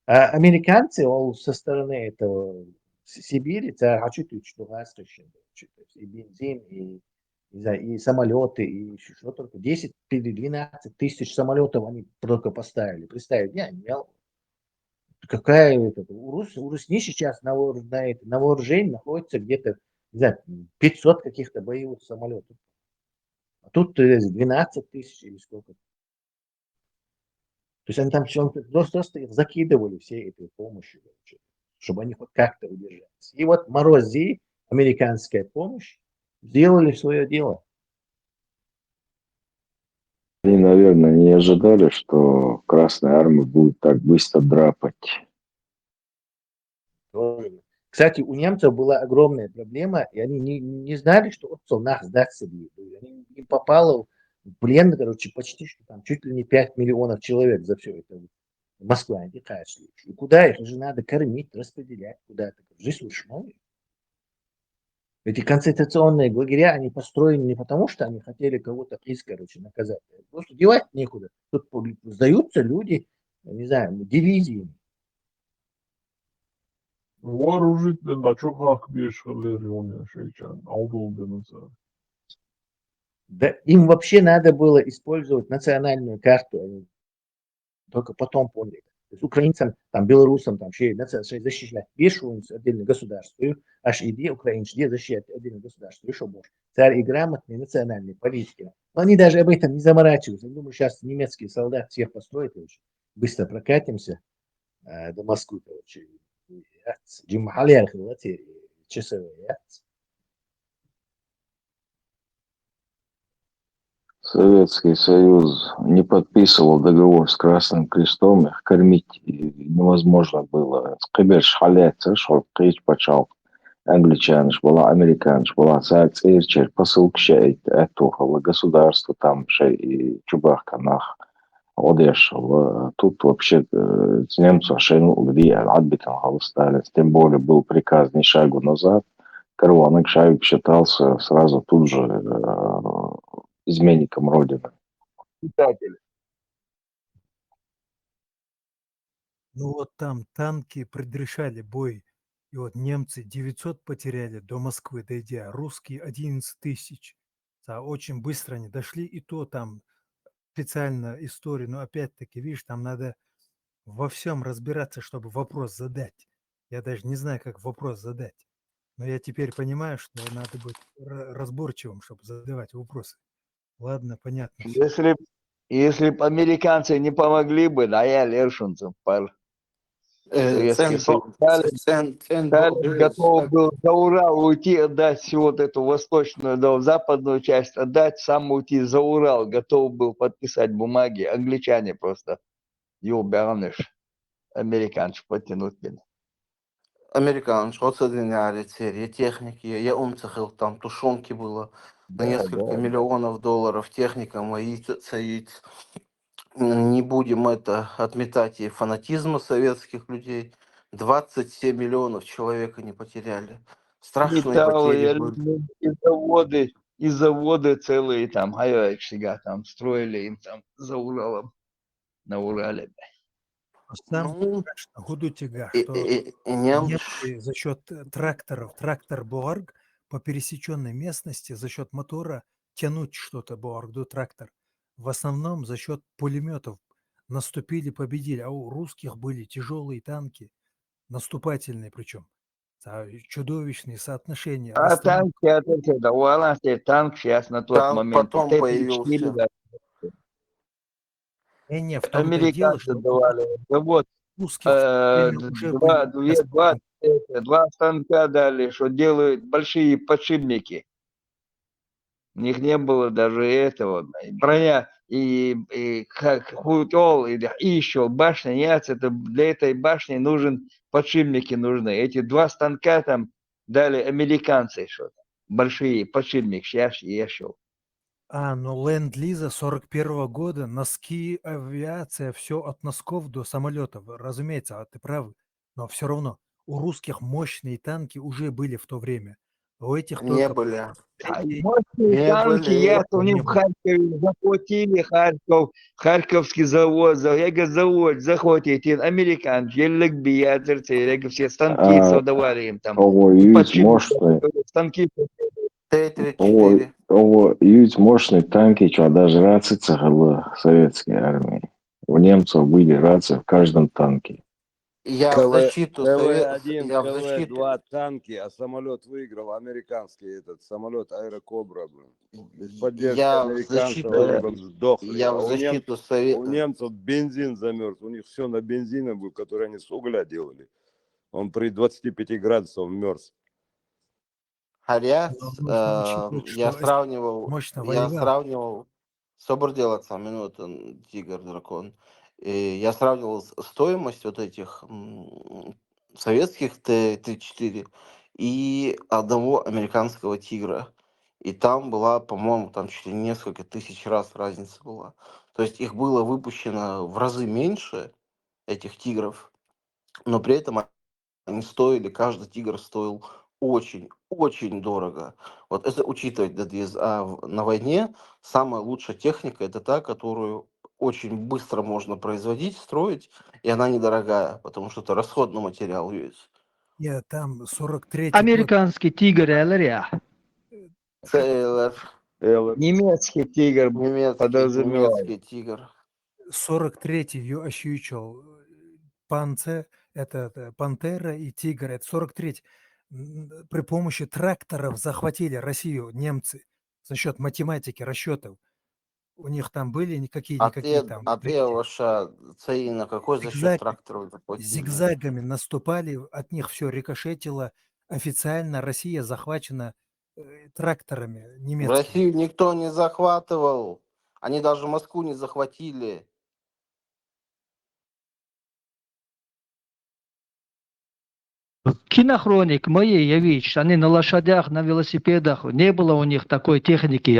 а американцы со стороны этого Сибири, хочу что и бензин, и самолеты, и что только 10 или 12 тысяч самолетов они только поставили. Представить, я не имел. Какая это? У Русни сейчас на вооружении находится где-то, не знаю, 500 каких-то боевых самолетов. А тут 12 тысяч или сколько. То есть они там просто их закидывали всей этой помощью, чтобы они хоть как-то удержались. И вот морози, американская помощь, сделали свое дело. Они, наверное, не ожидали, что Красная Армия будет так быстро драпать. Кстати, у немцев была огромная проблема, и они не знали, что отцов нас сдаться будет. Им попало в плен, почти что там чуть ли не 5 миллионов человек за все это. Москва, они шли. И куда их же надо кормить, распределять куда-то. Жизнь ушла. Эти концентрационные лагеря, они построены не потому, что они хотели кого-то наказать. Просто девать некуда. Тут сдаются люди, не знаю, дивизиями. Вооружительно, çok hak bir şeyler onu şeyken aldığınızı. Да, им вообще надо было использовать национальную карту. Только потом поняли. То есть украинцам, там, белорусам, там, защищать пешую отдельное государство, аж иди украинцы, защищать отдельное государство, еще больше. Царь и грамотные национальные политики. Но они даже об этом не заморачиваются. Я думаю, сейчас немецкие солдаты всех построят, быстро прокатимся до Москвы, часовые. Советский Союз не подписывал договор с Красным Крестом, их кормить невозможно было. Кыберш халяться, что кыч почал. Англичаныш была, американыш была, посылка этого государства, там, и Чубахканах. Одеша. Тут вообще немцы шейну где отбитым остались. Тем более был приказ ни шагу назад. Карванык Шаик считался сразу тут же изменником Родины. Читатель. Ну вот там танки предрешали бой. И вот немцы 900 потеряли до Москвы дойдя, русские 11 тысяч. Да, очень быстро они дошли, и то там специально историю, но опять-таки, видишь, там надо во всем разбираться, чтобы вопрос задать. Я даже не знаю, как вопрос задать. Но я теперь понимаю, что надо быть разборчивым, чтобы задавать вопросы. Ладно, понятно все. Если б американцы не помогли бы, да я лершинцев пар. Советский Союз. Сталин готов был за Урал уйти, отдать вот эту восточную, да, западную часть, отдать, сам уйти за Урал, готов был подписать бумаги. Англичане просто юберныш, американцы потянуть. Американцы отсоединяли серии техники, я умцахил, там тушенки было на несколько миллионов долларов, техника мои царить. Не будем это отметать и фанатизма советских людей. 27 миллионов человек они потеряли. Страшные потери были. И заводы целые там, всегда там строили им там за Уралом, на Урале. Самое страшное, Гудутига, что немцы за счет тракторов, трактор Буарг по пересеченной местности за счет мотора тянуть что-то Буарг до трактор. В основном за счет пулеметов наступили, победили. А у русских были тяжелые танки, наступательные причем. Чудовищные соотношения. А танки, это у танк сейчас на тот Танк момент. потом Т-34, появился. да. Не, в том-то и дело, Американцы что давали. Вот, русских уже были два станка дали, что делают большие подшипники. У них не было даже этого. Броня и как хутол, и еще башня, нет, это для этой башни нужен подшипники нужны. Эти два станка там дали американцы что-то. Большие подшипники, сейчас я шел. Но Ленд-Лиза 41 года, носки, авиация, все от носков до самолетов. Разумеется, ты прав. Но все равно у русских мощные танки уже были в то время. У этих Не только... были. Мощные танки, у них в Харькове захватили Харьков, Харьковский завод, завод захватили, американцы, елик биядерцы, все станки создавали им там. Мощные. Станки. Т-34. Есть мощные танки, что даже рации цехала советской армии. У немцев были рации в каждом танке. Я в защиту КВ-1, КВ-2 танки, а самолет выиграл американский этот самолет Аэрокобра. Без поддержки американцев бы сдохли. Я в защиту у немцев бензин замерз. У них все на бензине был, который они с угля делали. Он при 25 градусах мерз. Харяц, я сравнивал, собор делаться, минуту, тигр, дракон. Я сравнивал стоимость вот этих советских Т-34 и одного американского тигра. И там была, по-моему, там чуть ли несколько тысяч раз разница была. То есть их было выпущено в разы меньше, этих тигров, но при этом они стоили, каждый тигр стоил очень дорого. Вот это учитывать, на войне самая лучшая техника это та, которую очень быстро можно производить, строить, и она недорогая, потому что это расходный материал весь. Нет, там 43-й Американский тигр, Эллария. Немецкий тигр. Немецкий тигр. 43-й ощущал. Панце, это Пантера и Тигр, это 43-й. При помощи тракторов захватили Россию немцы за счет математики, расчетов. У них там были никакие там... ваша царина, какой за счет тракторов захватили? Зигзагами наступали, от них все рикошетило. Официально Россия захвачена тракторами немецкими. Россию никто не захватывал. Они даже Москву не захватили. кинохроник, мои явич, они на лошадях, на велосипедах, не было у них такой техники,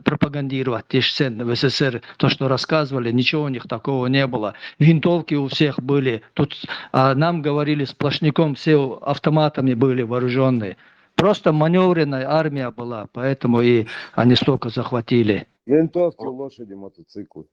пропагандировать в СССР, то, что рассказывали, ничего у них такого не было. Винтовки у всех были, тут нам говорили сплошняком, все автоматами были вооруженные. Просто маневренная армия была, поэтому и они столько захватили. Винтовки, лошади, мотоциклы.